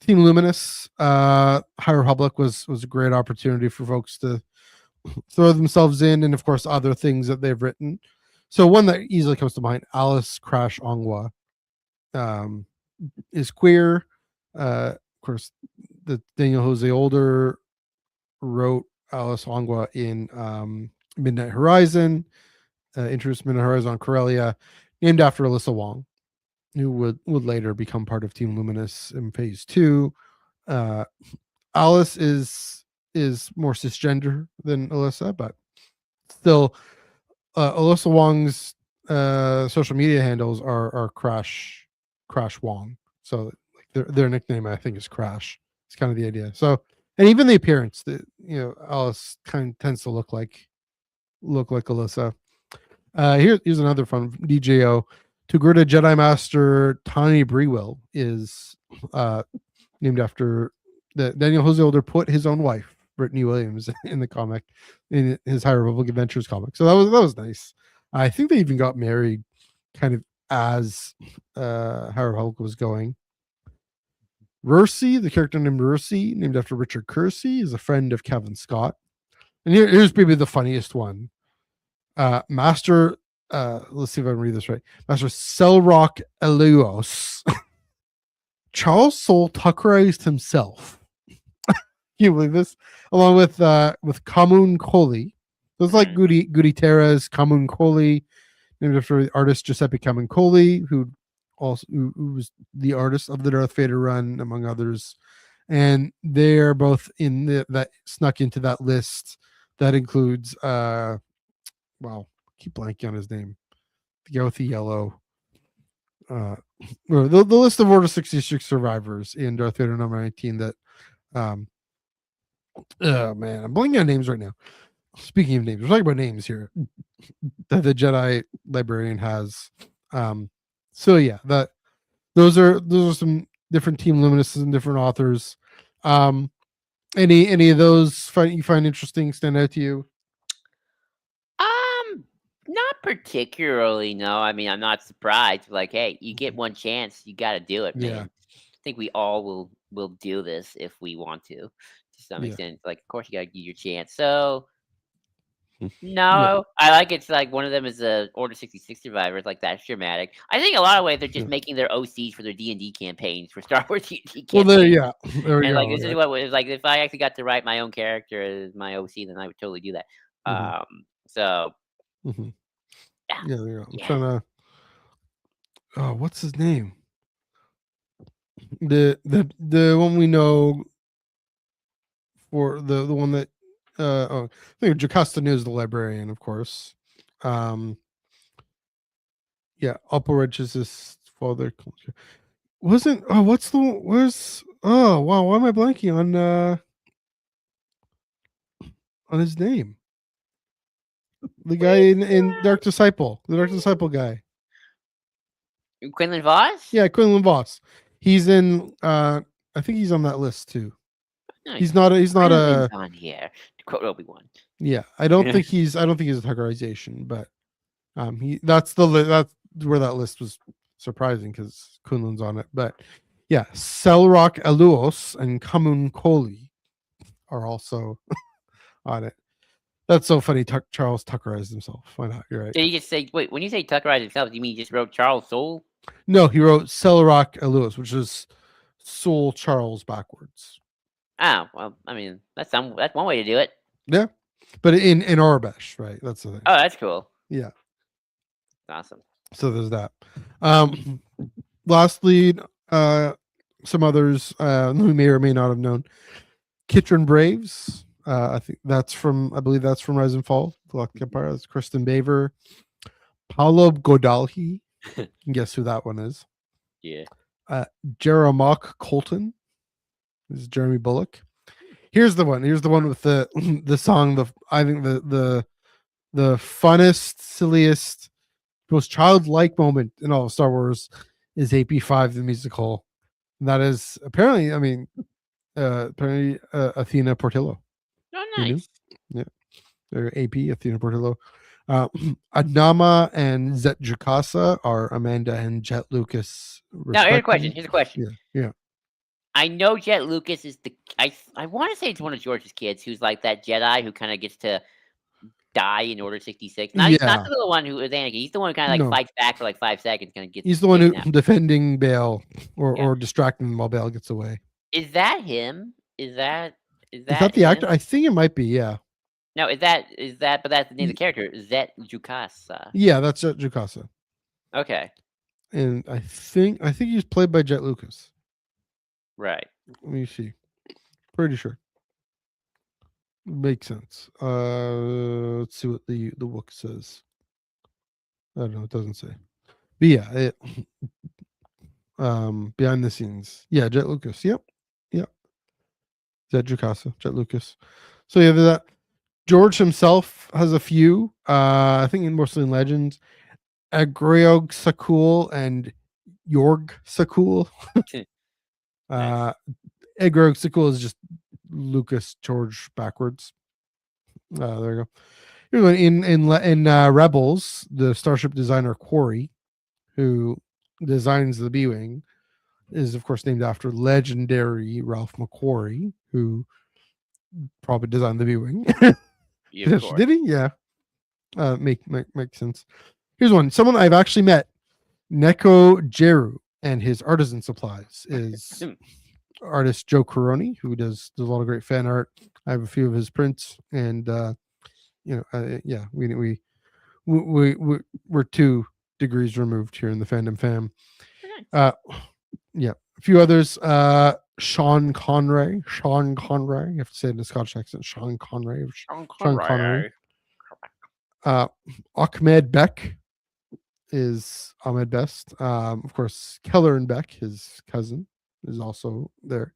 Team Luminous, High Republic was a great opportunity for folks to throw themselves in, and of course other things that they've written. So one that easily comes to mind, Alice Crash Ongwa, um, is queer. Of course, the Daniel Jose Older wrote Alice Ongwa in, Midnight Horizon, introduced Midnight Horizon on Corellia, named after Alyssa Wong, who would later become part of Team Luminous in Phase 2. Uh, Alice is more cisgender than Alyssa, but still, Alyssa Wong's social media handles are Crash Wong. So like their nickname, I think, is Crash. It's kind of the idea. So, and even the appearance, that Alice kind of tends to look like Alyssa. Here's another fun DJO. Togruta Jedi Master Tani Brewill is, named after the Daniel Jose Older put his own wife, Brittany Williams, in the comic, in his High Republic Adventures comic. So that was nice. I think they even got married kind of as, High Republic was going. Rursi, the character named Rursi, named after Richard Kersey, is a friend of Kevin Scott. And here's maybe the funniest one. Master, let's see if I can read this right. Master Selrock Eluos. Charles Soule Tuckerized himself. Can you believe this? Along with Kamun Koli. So it's like Mhm. Goody Terra's Kamun Koli, named after the artist Giuseppe Camuncoli, who was the artist of the Darth Vader run, among others. And they're both in that snuck into that list that includes, wow, keep blanking on his name. The guy with the yellow. Or the list of Order 66 survivors in Darth Vader number 19 that, um oh man, I'm blanking on names right now. Speaking of names, we're talking about names here that the Jedi librarian has. So yeah, those are some different Team Luminous and different authors. Um, any of those you find interesting stand out to you? Um, Not particularly, no. I mean, I'm not surprised. Like, hey, you get one chance, you got to do it, Yeah, man. I think we all will do this if we want to some yeah, extent. Like, of course, you got to give your chance. So, yeah, no, I like it's like one of them is a Order 66 survivor. It's like that's dramatic. I think a lot of ways they're just yeah. making their OCs for their D&D campaigns for Star Wars D&D Well, there, campaigns. yeah, there we And go. like this is Right. what was like if I actually got to write my own character as my OC, then I would totally do that. Hmm. So Hmm. yeah, Yeah, there you go. I'm yeah. trying to. Oh, what's his name? The one we know for the one that oh, I think Jocasta is the librarian, of course. Um, yeah, Upper is his father. Wasn't what's the where's oh wow, why am I blanking on his name? The guy in Dark Disciple, the Dark Disciple guy. Quinlan Voss? Yeah, Quinlan Voss. He's in I think he's on that list too. No, He's not a Quinlan's on here. To quote Obi-Wan. yeah, I don't think he's a Tuckerization, but he that's where that list was surprising because Kunlun's on it. But yeah, Selrock Aluos and Kamun Koli are also on it. That's so funny. Charles Tuckerized himself. Why not? You're right. Did you just say wait, when you say Tuckerize himself, do you mean you just wrote Charles Soule? No, he wrote Selrock Aluos, which is Soul Charles backwards. Oh, well, I mean, that's one way to do it. Yeah, but in Orbesh, right? That's the thing. Oh, that's cool. Yeah. Awesome. So there's that. Um, lastly, some others who may or may not have known. Kitron Braves. I believe that's from Rise and Fall. Galactic Empire. That's Kristen Baver. Paolo Godalhi. You can guess who that one is. Yeah. Jeremock Colton. This is Jeremy Bullock. Here's the one. Here's the one with the the song. I think the funnest, silliest, most childlike moment in all of Star Wars is AP5, the musical. And that is apparently, I mean, Athena Portillo. Oh, You knew? nice. Yeah. They're AP, Athena Portillo. Adnama and Zet Jukasa are Amanda and Jet Lucas, Now, here's a question. respectively. Here's a question. Yeah. Yeah. I know Jet Lucas is the I want to say it's one of George's kids who's like that Jedi who kind of gets to die in Order 66. Not he's not Yeah. the little one who is Anakin. He's the one who kind of like No. fights back for like 5 seconds, kind of gets He's the one who taken out. defending Bale Yeah. or distracting him while Bale gets away. Is that him? Is Is that that the actor? him? I think it might be, yeah. No, is that? But that's the name of Y- the character. Zet Jukasa. Yeah, that's Jet Jukasa. Okay. And I think he's played by Jet Lucas. Right. Let me see. Pretty sure. Makes sense. Let's see what the book says. I don't know, it doesn't say. But yeah, behind the scenes. Yeah, Jet Lucas. Yep. Yep. Jet Jukasa, Jet Lucas. So yeah, that George himself has a few. I think mostly in Legends. Agreog Sakul and Yorg Sakul. Nice. Agreog Sakul is just Lucas George backwards. There you go. Here's one in Rebels, the starship designer Quarry, who designs the B-wing, is of course named after legendary Ralph McQuarrie, who probably designed the B-wing. Yeah, of course. Did he? Yeah. Makes sense. Here's one. Someone I've actually met, Neko Jeru, and his artisan supplies is artist Joe Coroni, who does a lot of great fan art. I have a few of his prints, and yeah, we're 2 degrees removed here in the fandom fam. Nice. Uh, yeah, a few others. Sean Connery. You have to say it in a Scottish accent. Sean Connery. Sean Connery. Ahmed Beck is Ahmed Best. Of course, Keller and Beck, his cousin, is also there.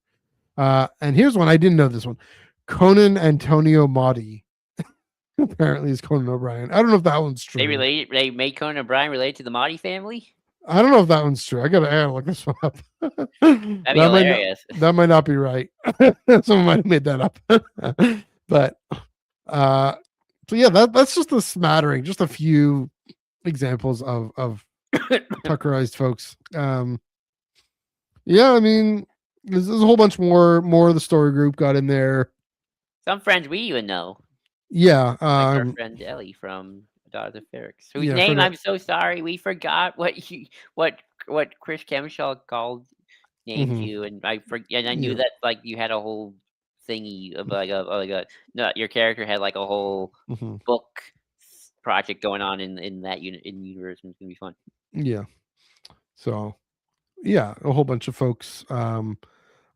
And here's one I didn't know this one. Conan Antonio Motti apparently is Conan O'Brien. I don't know if that one's true. They made Conan O'Brien related to the Mahdi family. I don't know if that one's true. I gotta look this one up. That'd be hilarious. That might not be right. Someone might have made that up. But So yeah, that's just a smattering, just a few examples of Tuckerized folks. Yeah, I mean, there's a whole bunch more of the story group got in there. Some friends we even know, Yeah, like our friend Ellie from Daughters of Ferrix, whose yeah, name for I'm so sorry we forgot what Chris Kemshaw called named hmm you, and and I knew yeah, that like you had a whole thingy of like a no, your character had like a whole hmm book project going on in that unit in the universe, and it's gonna be fun. yeah. So yeah, a whole bunch of folks. I'm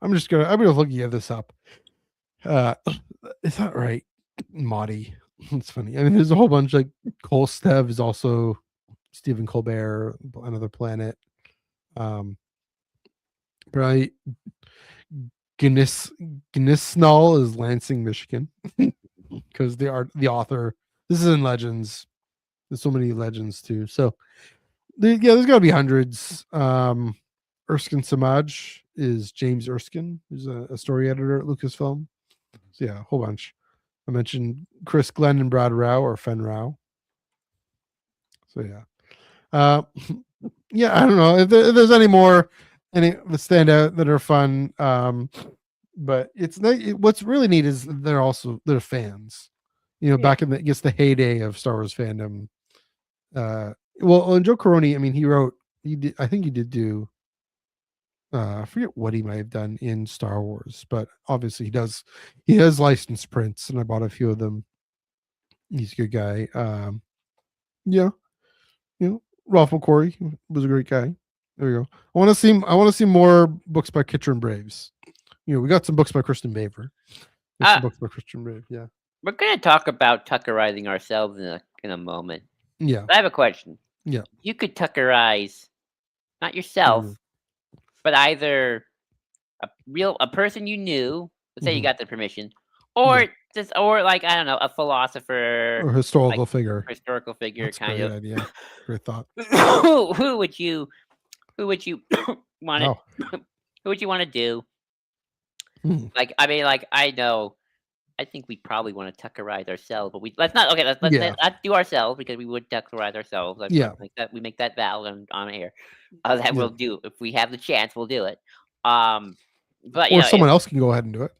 gonna look this up. Uh, is that right, Maudie? It's funny. I mean, there's a whole bunch like Cole Stev is also Stephen Colbert, Another Planet. Um, right. Guinness Gnisnall is Lansing, Michigan, because the author. This is in Legends. There's so many legends too. So yeah, there's got to be hundreds. Erskine Samaj is James Erskine, who's a story editor at Lucasfilm. So yeah, a whole bunch. I mentioned Chris Glenn and Brad Rao or Fen Rao. So yeah. Uh, yeah, I don't know if there's any more any that stand out that are fun. But what's really neat is they're fans. You know, Yeah. back in the heyday of Star Wars fandom. And Joe Caroni, I mean, he did. I think he did do. I forget what he might have done in Star Wars, but obviously he does. He has licensed prints, and I bought a few of them. He's a good guy. Yeah, Ralph McQuarrie was a great guy. There we go. I want to see more books by Kitcher and Braves. We got some books by Kristen Baver. There's Uh, some books by Christian Brave. Yeah. we're gonna talk about Tuckerizing ourselves in a moment. Yeah. I have a question. Yeah. You could Tuckerize not Mm-hmm. yourself, but either a person you knew. Let's say you Mm-hmm. got the permission, Yeah. or just or like I don't know, a philosopher, Or like historical figure. historical figure, That's a kind great of. idea. Great thought. who would you who would you want it? Oh. Who would you want to do? Mhm. Like I mean, like I know. I think we probably want to Tuckerize ourselves, but let's not. Okay, Yeah. let's do ourselves because we would Tuckerize ourselves. Yeah. Let's make that we make that vow on air. That Yeah. we'll do if we have the chance. We'll do it. Um, but Or someone else can go ahead and do it.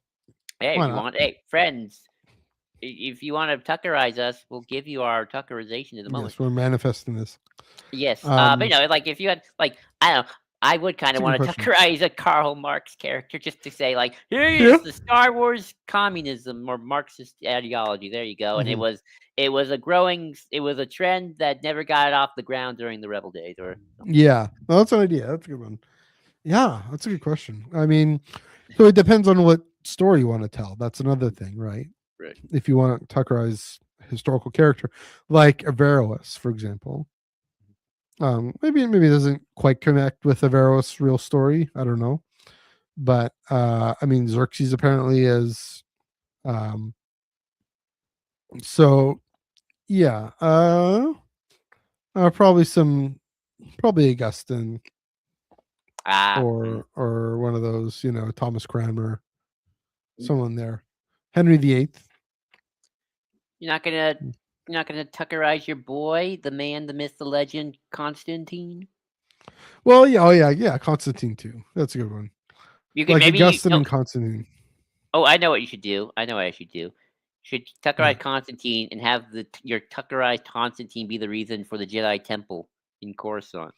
hey, if Why you not? want, hey, friends, if you want to Tuckerize us, we'll give you our Tuckerization in a moment. Yes, we're manifesting this. Yes, but Um, like if you had like I don't know, I would kind it's of a good want to question. Tuckerize a Karl Marx character just to say like, here Yeah. is the Star Wars communism or Marxist ideology. There you go, and hmm it was a trend that never got off the ground during the Rebel days, or Yeah. Well, that's an idea. That's a good one. Yeah, that's a good question. I mean, so it depends on what story you want to tell. That's another thing, right? right. If you want to Tuckerize historical character, like Averroes, for example. Maybe it doesn't quite connect with Averroes' real story. I don't know, but I mean, Xerxes apparently is. Um, so yeah, probably probably Augustine Mm. or one of those, Thomas Cranmer, Mm. someone there, Henry VIII. You're not gonna you're not gonna Tuckerize your boy, the man, the myth, the legend, Constantine. Well, yeah, oh yeah, Constantine too. That's a good one. You could Like maybe you Augustine no. and Constantine. Oh, I know what you should do. I know what I should do. You should Yeah, Tuckerize Constantine and have your Tuckerized Constantine be the reason for the Jedi Temple in Coruscant.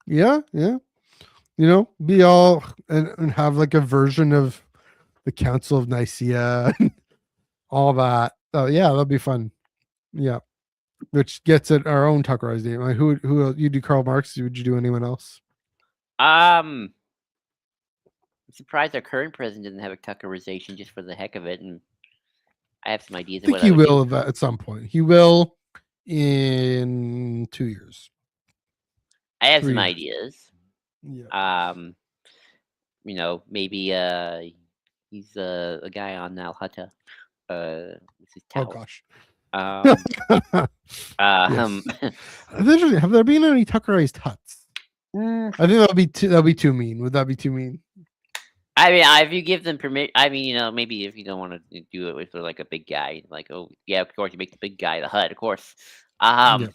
yeah. Be all and have like a version of the Council of Nicaea, all that. Oh yeah, that'll be fun. Yeah, which gets at our own Tuckerized name. Like who you do Karl Marx? Would you do anyone else? I'm surprised our current president doesn't have a Tuckerization just for the heck of it, and I have some ideas I of think what I he would do. will at some point. He will in 2 years, I have some 3 years. ideas. Yeah. Um, maybe he's a guy on Nal Hutta. This is Oh Tau. gosh. Um, um, Yes. Have there been any Tuckerized huts? mm, I think that'll be too mean. Would that be too mean? I mean, if you give them permission, I mean, maybe if you don't want to do it with like a big guy, like, oh yeah, of course you make the big guy the HUD, of course. Yeah. Um,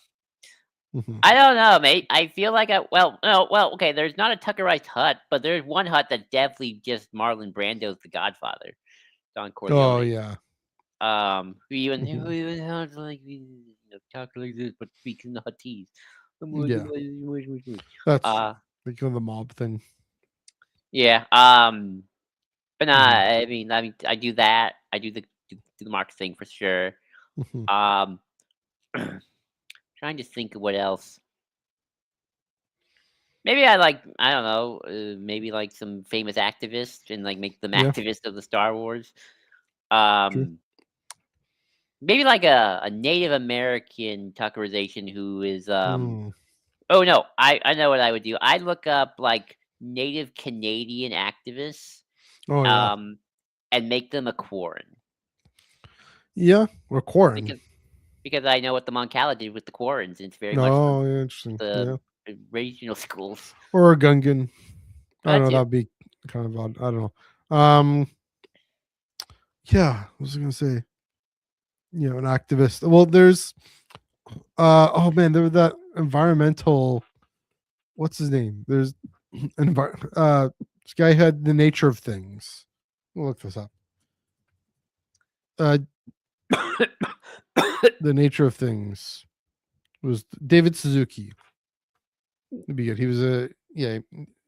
Hmm. I don't know, mate. I feel like well, no, well, okay. There's not a Tuckerized hut, but there's one hut that definitely just Marlon Brando's The Godfather, Don Oh Corleone. yeah. Who Hmm. even sounds like talk like this, but speaks in the Huttese. Yeah. That's Uh, like the mob thing. yeah. But nah, Hmm. I mean, I do that. I do the Marx thing for sure. Hmm. Um, trying to think of what else. Maybe I don't know, maybe like some famous activists and like make them Yeah. activists of the Star Wars. True. Um, maybe like a Native American Tuckerization who is Mm. oh no, I know what I would do. I'd look up like Native Canadian activists, Oh yeah. um, and make them a Quarren Yeah. Or Quarren. because I know what the Moncala did with the Quarrens, and it's very much Oh, yeah, interesting. the Yeah. regional schools. Or a Gungan. I don't That know. too. That'd be kind of odd. I don't know. Yeah. What was I gonna say? An activist. Well, there's. Oh man, there was that environmental. What's his name? There's this guy had the nature of things. We'll look this up. Uh, the nature of things was David Suzuki. It'd be good. He was a yeah.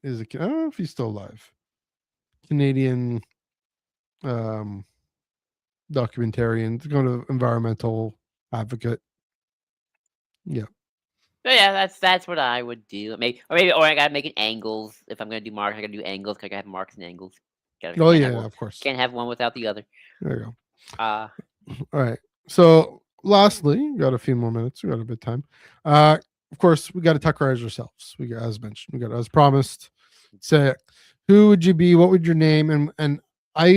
Is a I don't know if he's still alive. Canadian um documentarian, kind of environmental advocate. Yeah. So yeah, that's what I would do. Or I gotta make it angles. If I'm gonna do marks, I gotta do angles. 'Cause I gotta have marks and angles. Oh Can't have yeah, one. of course. Can't have one without the other. There you Uh go. All right. So lastly, got a few more minutes. We got a bit of time. Uh of course, we got to tuckerize ourselves. We got, as mentioned, we got as promised. Say, who would you be? What would your name? And I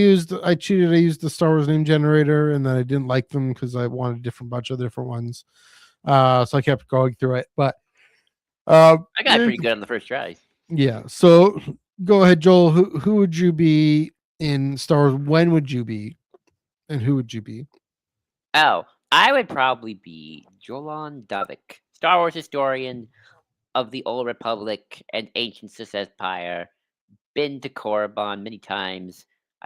cheated. I used the Star Wars name generator, and then I didn't like them because I wanted a different bunch of different ones. So I kept going through it. But I got yeah, pretty good on the first try. yeah. So go ahead, Joel. Who would you be in Star Wars? When would you be, and who would you be? Oh, I would probably be Jolan Davik, Star Wars historian of the Old Republic and ancient Sith Empire. Been to Korriban many times.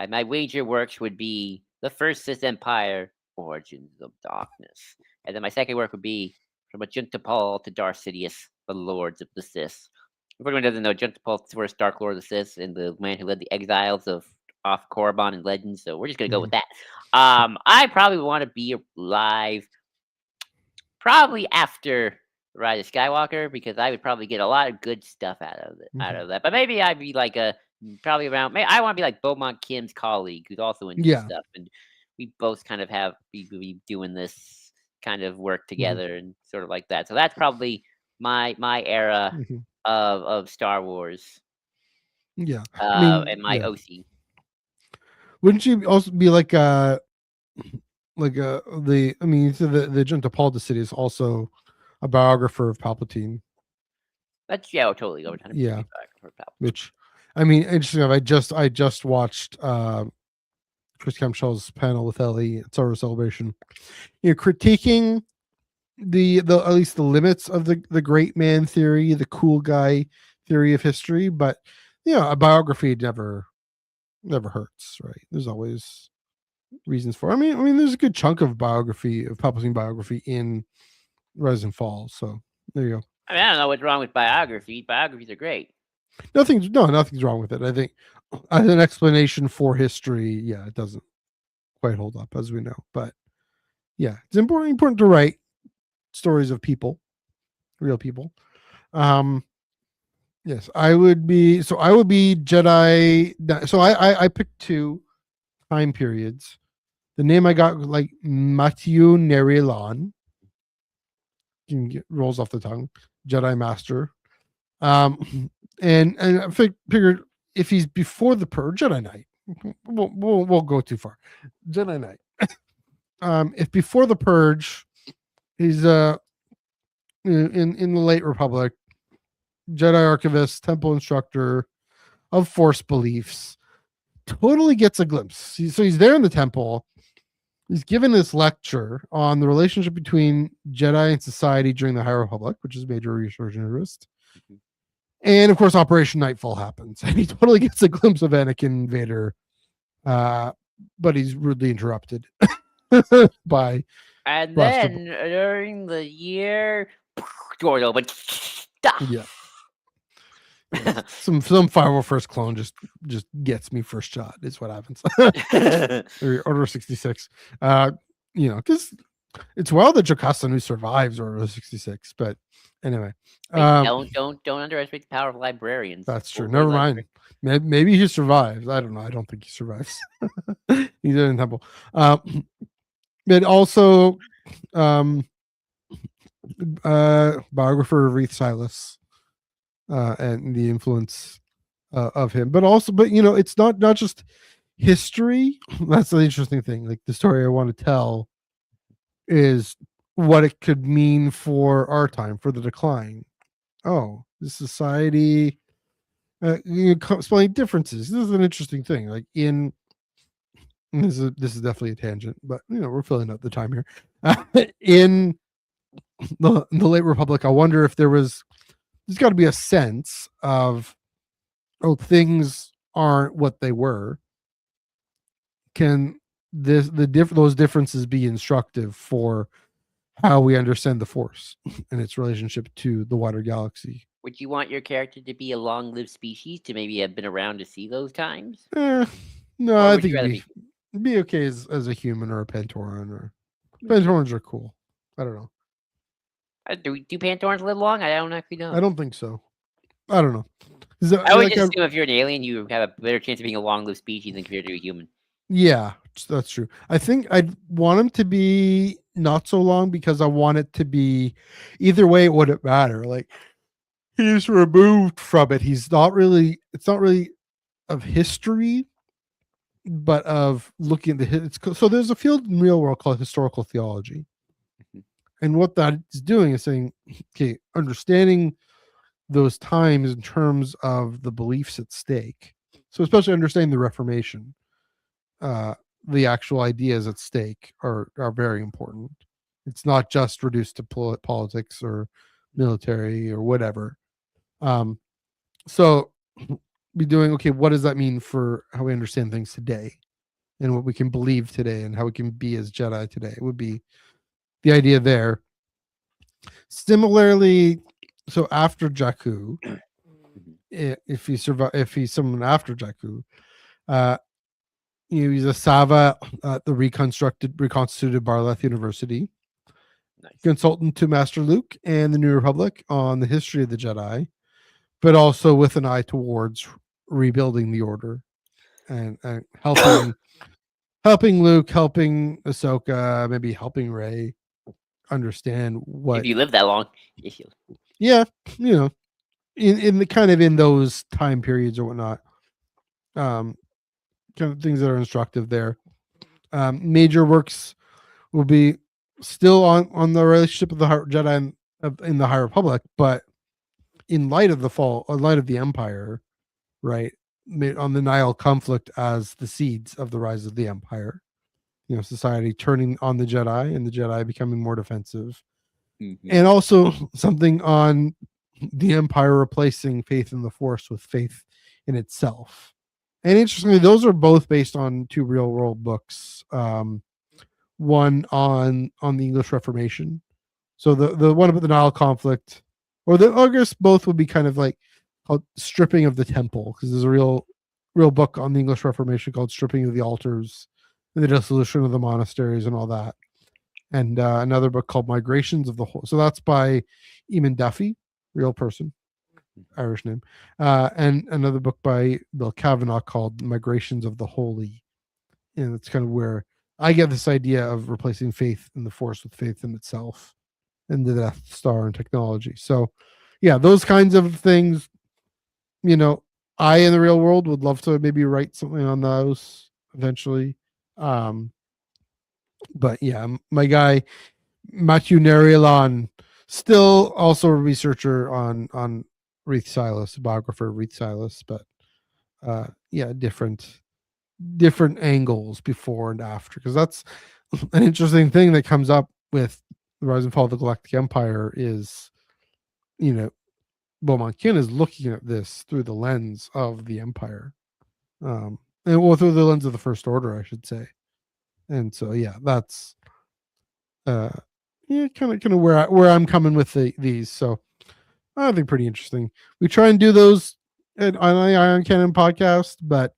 My wager works would be the first Sith Empire, Origins of Darkness. And then my second work would be From Juntapal to Darth Sidious, the Lords of the Sith. If anyone doesn't know, Juntapal's the first Dark Lord of the Sith and the man who led the exiles of off Korriban and Legends, so we're just gonna go Mhm. with that. I probably want to be alive probably after Rise of Skywalker because I would probably get a lot of good stuff out Mhm. of that. But maybe I'd be like probably around. Maybe I want to be like Beaumont Kim's colleague, who's also into this Yeah. stuff, and we both kind of be doing this kind of work Mhm. together and sort of like that. So that's probably my era Mhm. of Star Wars Yeah. I mean, and my yeah. OC. Wouldn't you also be the? I mean, so the Agent of Paul City is also a biographer of Palpatine. That's yeah, I'll totally go 100% Yeah. be back for Palpatine. Which, I mean, interesting enough. I just watched Chris Camshaw's panel with Ellie at Star Wars Celebration. Critiquing the at least the limits of the great man theory, the cool guy theory of history, but a biography never hurts, right? There's always reasons for. I mean, there's a good chunk of biography of Palpatine biography in Rise and Fall. So there you go. I mean, I don't know what's wrong with biography. Biographies are great. Nothing's wrong with it. I think as an explanation for history, yeah, it doesn't quite hold up as we know, but yeah, it's important to write stories of people, real people. Um, yes, I would be. So I would be Jedi. So I picked two time periods. The name I got was like Matthew Nerilon. Rolls off the tongue. Jedi Master. And I figured if he's before the purge, Jedi Knight. We'll go too far. Jedi Knight. If before the purge, he's in the late Republic, Jedi archivist, temple instructor of Force beliefs. totally gets a glimpse. So he's there in the temple. He's given this lecture on the relationship between Jedi and society during the High Republic, which is major research interest. Mhm. And of course, Operation Nightfall happens, and he totally gets a glimpse of Anakin Vader, but he's rudely interrupted by And Blaster. then during the year, doors open. Stuff. Yeah, some 501st clone just gets me first shot. Is what happens. Or Order 66. Because it's wild that Jocasta who survives Order 66, but anyway. Wait, don't underestimate the power of librarians. That's true. Holy Never mind. library. Maybe he survives. I don't know. I don't think he survives. He's in the temple. But also, um, biographer of Reith Silas, and the influence of him. But also, it's not just history. That's the interesting thing. Like the story I want to tell is what it could mean for our time, for the decline. Oh, the society, explaining differences. This is an interesting thing. Like this is definitely a tangent, but we're filling up the time here. In the late Republic, I wonder if there's got to be a sense of, things aren't what they were. Can those differences be instructive for how we understand the Force and its relationship to the wider galaxy? Would you want your character to be a long-lived species to maybe have been around to see those times? No, Or I would think you rather be? it'd be okay as a human or a Pantoran. Or Pantorans are cool. I don't know. Do Pantorans live long? I don't actually know. I don't think so. I don't know. I would just assume if you're an alien, you have a better chance of being a long-lived species than compared to a human. Yeah, that's true. I think I'd want him to be not so long because I want it to be either way. It wouldn't matter. Like he's removed from it. He's not really. It's not really of history, but of looking at so there's a field in real world called historical theology, Mhm. and what that is doing is saying, okay, understanding those times in terms of the beliefs at stake. So especially understanding the Reformation, the actual ideas at stake are very important. It's not just reduced to politics or military or whatever. So be doing, okay, what does that mean for how we understand things today and what we can believe today and how we can be as Jedi today? It would be the idea there. Similarly, so after Jakku, if he survive, if he's someone after Jakku, uh, he's a Sava at the reconstituted Barleth University, Nice. consultant to Master Luke and the New Republic on the history of the Jedi, but also with an eye towards rebuilding the Order and helping Luke, helping Ahsoka, maybe helping Rey understand what. If you live that long, if you Yeah, in the kind of in those time periods or whatnot, kind of things that are instructive there. Major works will be still on the relationship of the Jedi in the High Republic, but in light of in light of the Empire, right? On the Nile conflict as the seeds of the rise of the Empire. Society turning on the Jedi and the Jedi becoming more defensive, and also something on the Empire replacing faith in the Force with faith in itself. And interestingly, those are both based on two real world books. One on the English Reformation. So the one about the Nile conflict, or I guess both would be kind of like called Stripping of the Temple, because there's a real book on the English Reformation called Stripping of the Altars and the Dissolution of the Monasteries and all that. And another book called Migrations of the Whole. So that's by Eamon Duffy, real person, Irish name. And another book by Bill Kavanagh called Migrations of the Holy. And it's kind of where I get this idea of replacing faith in the Force with faith in itself and the Death Star and technology. So, yeah, those kinds of things, I in the real world would love to maybe write something on those eventually. But yeah, my guy, Matthew Nerilan, still also a researcher on Reith Silas, a biographer of Reith Silas, but yeah, different different angles before and after, because that's an interesting thing that comes up with the Rise and Fall of the Galactic Empire is, you know, Beaumont Kin is looking at this through the lens of the Empire, and well, through the lens of the First Order, I should say. And so, yeah, that's uh, yeah, kind of where I'm coming with these. So I think pretty interesting. We try and do those on the Ion Cannon podcast, but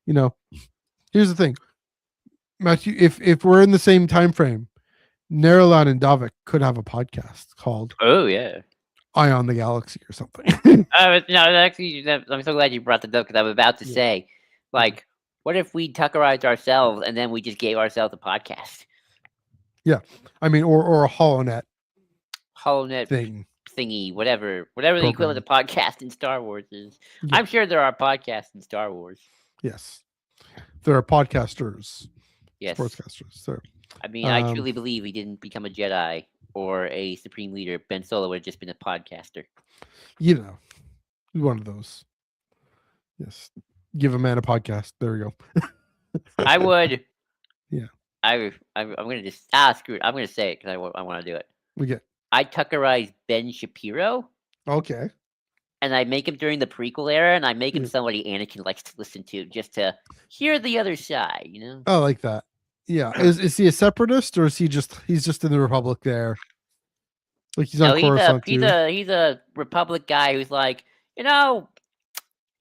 you know, here's the thing, Matthew. If we're in the same time frame, Nerolan and Davik could have a podcast called Oh yeah. Eye on the Galaxy or something. No, actually, I'm so glad you brought that up because I was about to Yeah. say, like, what if we tuckerized ourselves and then we just gave ourselves a podcast? Yeah. I mean, or a HoloNet HoloNet thing thingy, whatever the equivalent program. of podcast in Star Wars is. Yeah. I'm sure there are podcasts in Star Wars. Yes. There are podcasters, Yes. sportscasters. So, I mean, I truly believe he didn't become a Jedi or a Supreme Leader. Ben Solo would have just been a podcaster. you know, one of those. Yes. Give a man a podcast. There we go. I would. Yeah. I'm gonna just screw it. I'm gonna say it because I want to do it. We get I tuckerize Ben Shapiro, okay. and I make him during the prequel era, and I make him Yeah. somebody Anakin likes to listen to just to hear the other side. You know? I like that. Yeah. Is he a separatist, or is he's just in the Republic there? Like he's on No, Coruscant too. he's a Republic guy who's like, you know,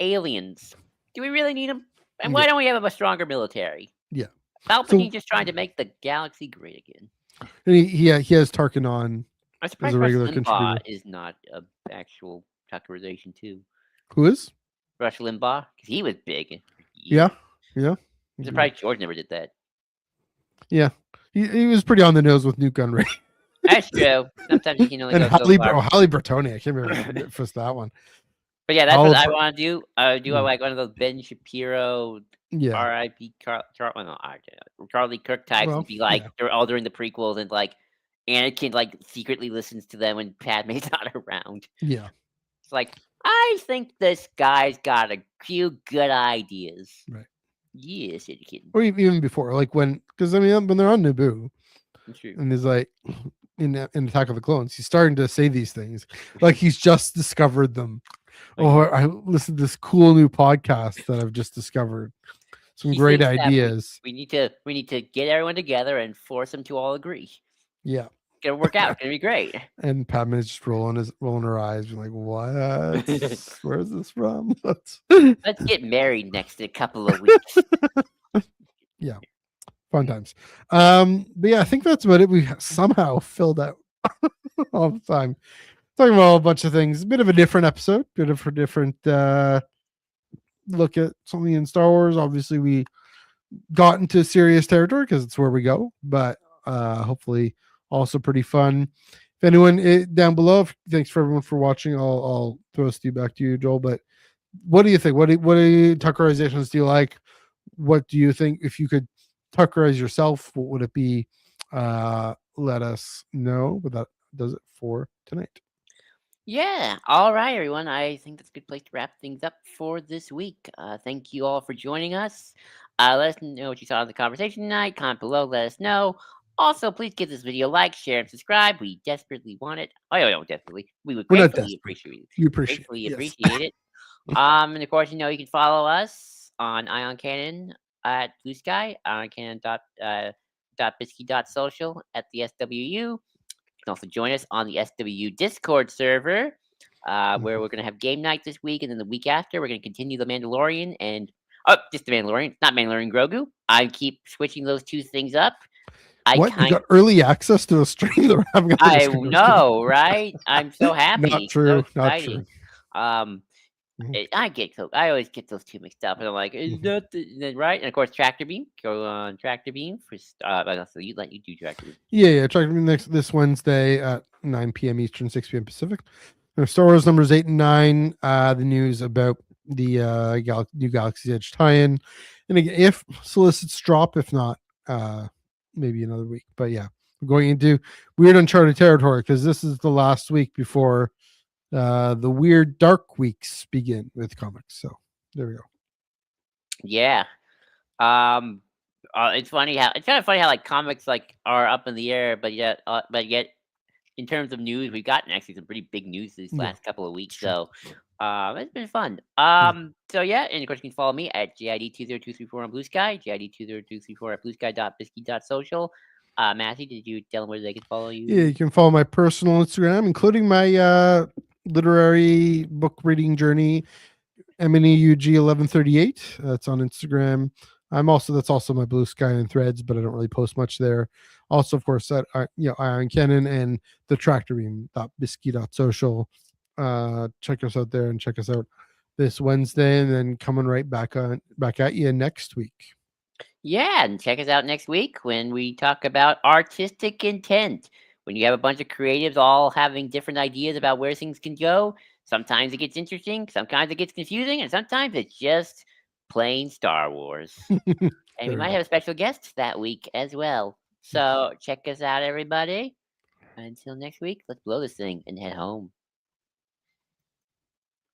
aliens. Do we really need them? And why Yeah. don't we have a stronger military? Yeah. Palpatine's just trying to make the galaxy great again. And he has Tarkin on I'm as surprised a Rush regular Limbaugh contributor. is not a actual tuckerization too. Who is? Rush Limbaugh, because he was big. For Yeah. years. Yeah. I'm surprised George never did that. Yeah. He was pretty on the nose with Newt Gunray. That's true. Sometimes you can only And go so far. Halle Bertoni. I can't remember first that one. But yeah, that's Halle what I Ber- want to do. I do Yeah. like one of those Ben Shapiro, Yeah. R.I.P. Charlie Kirk types, Well, and be like, yeah. they're all during the prequels, and like Anakin like secretly listens to them when Padme's not around. Yeah. It's like, I think this guy's got a few good ideas. Right. Yes, Anakin. Or even before, like because I mean, when they're on Naboo, That's true. and there's like in Attack of the Clones, he's starting to say these things like he's just discovered them. Like, I listened to this cool new podcast that I've just discovered. Some he great thinks that ideas. we need to get everyone together and force them to all agree. Yeah. It's gonna work out. It's gonna be great. And Padme's just rolling her eyes, being like, "What? Where's this from?" Let's get married next in a couple of weeks. Yeah, fun times. But yeah, I think that's about it. We somehow filled out all the time talking about a bunch of things. A bit of a different episode, bit of a different look at something in Star Wars. Obviously, we got into serious territory because it's where we go, but hopefully also pretty fun. If anyone down below, thanks for everyone for watching. I'll throw Steve back to you, Joel. But what do you think? What tuckerizations do you like? What do you think? If you could tuckerize yourself, what would it be? Let us know. But that does it for tonight. Yeah. All right, everyone. I think that's a good place to wrap things up for this week. Thank you all for joining us. Let us know what you saw in the conversation tonight. Comment below. Let us know. Also, please give this video a like, share, and subscribe. We desperately want it. Oh, no, desperately. We would We're not gratefully desperate. appreciate it. You appreciate Gratefully yes. appreciate it. And of course, you know you can follow us on Ion Cannon at Blue Sky, ioncannon.bisky.social at the SWU. You can also join us on the SWU Discord server, where we're going to have game night this week, and then the week after, we're going to continue The Mandalorian and just The Mandalorian, not Mandalorian Grogu. I keep switching those two things up. You got early access to a stream that we're having? I know, right? I'm so happy. Not true. So Not true. I always get those two mixed up, and I'm like, is that right? And of course, Tractor Beam. Go on Tractor Beam for. So you do Tractor Beam. Yeah. Tractor Beam this Wednesday at 9 p.m. Eastern, 6 p.m. Pacific. Star Wars numbers 8 and 9. The news about the new Galaxy's Edge tie-in, and again, if solicits drop, if not, maybe another week. But yeah, we're going into weird uncharted territory because this is the last week before the weird dark weeks begin with comics. So there we go. Yeah. Um, it's kind of funny how like comics like are up in the air, but yet in terms of news, we've gotten actually some pretty big news these Yeah, last couple of it's weeks. true. So, it's been fun. Yeah. So yeah, and of course you can follow me at GID20234 on Blue Sky, GID20234 at bluesky.bisky.social. Matthew, did you tell them where they can follow Yeah, you? you can follow my personal Instagram, including my literary book reading journey, MNEUG1138. That's on Instagram. That's also my Blue Sky and Threads, but I don't really post much there. Also, of course, that Ion Canon and the Tractor Beam.bisky.social. Check us out there and check us out this Wednesday, and then coming right back at you next week. Yeah, and check us out next week when we talk about artistic intent. When you have a bunch of creatives all having different ideas about where things can go, sometimes it gets interesting, sometimes it gets confusing, and sometimes it's just plain Star Wars. And we There we might go. have a special guest that week as well. So check us out, everybody. Until next week, let's blow this thing and head home.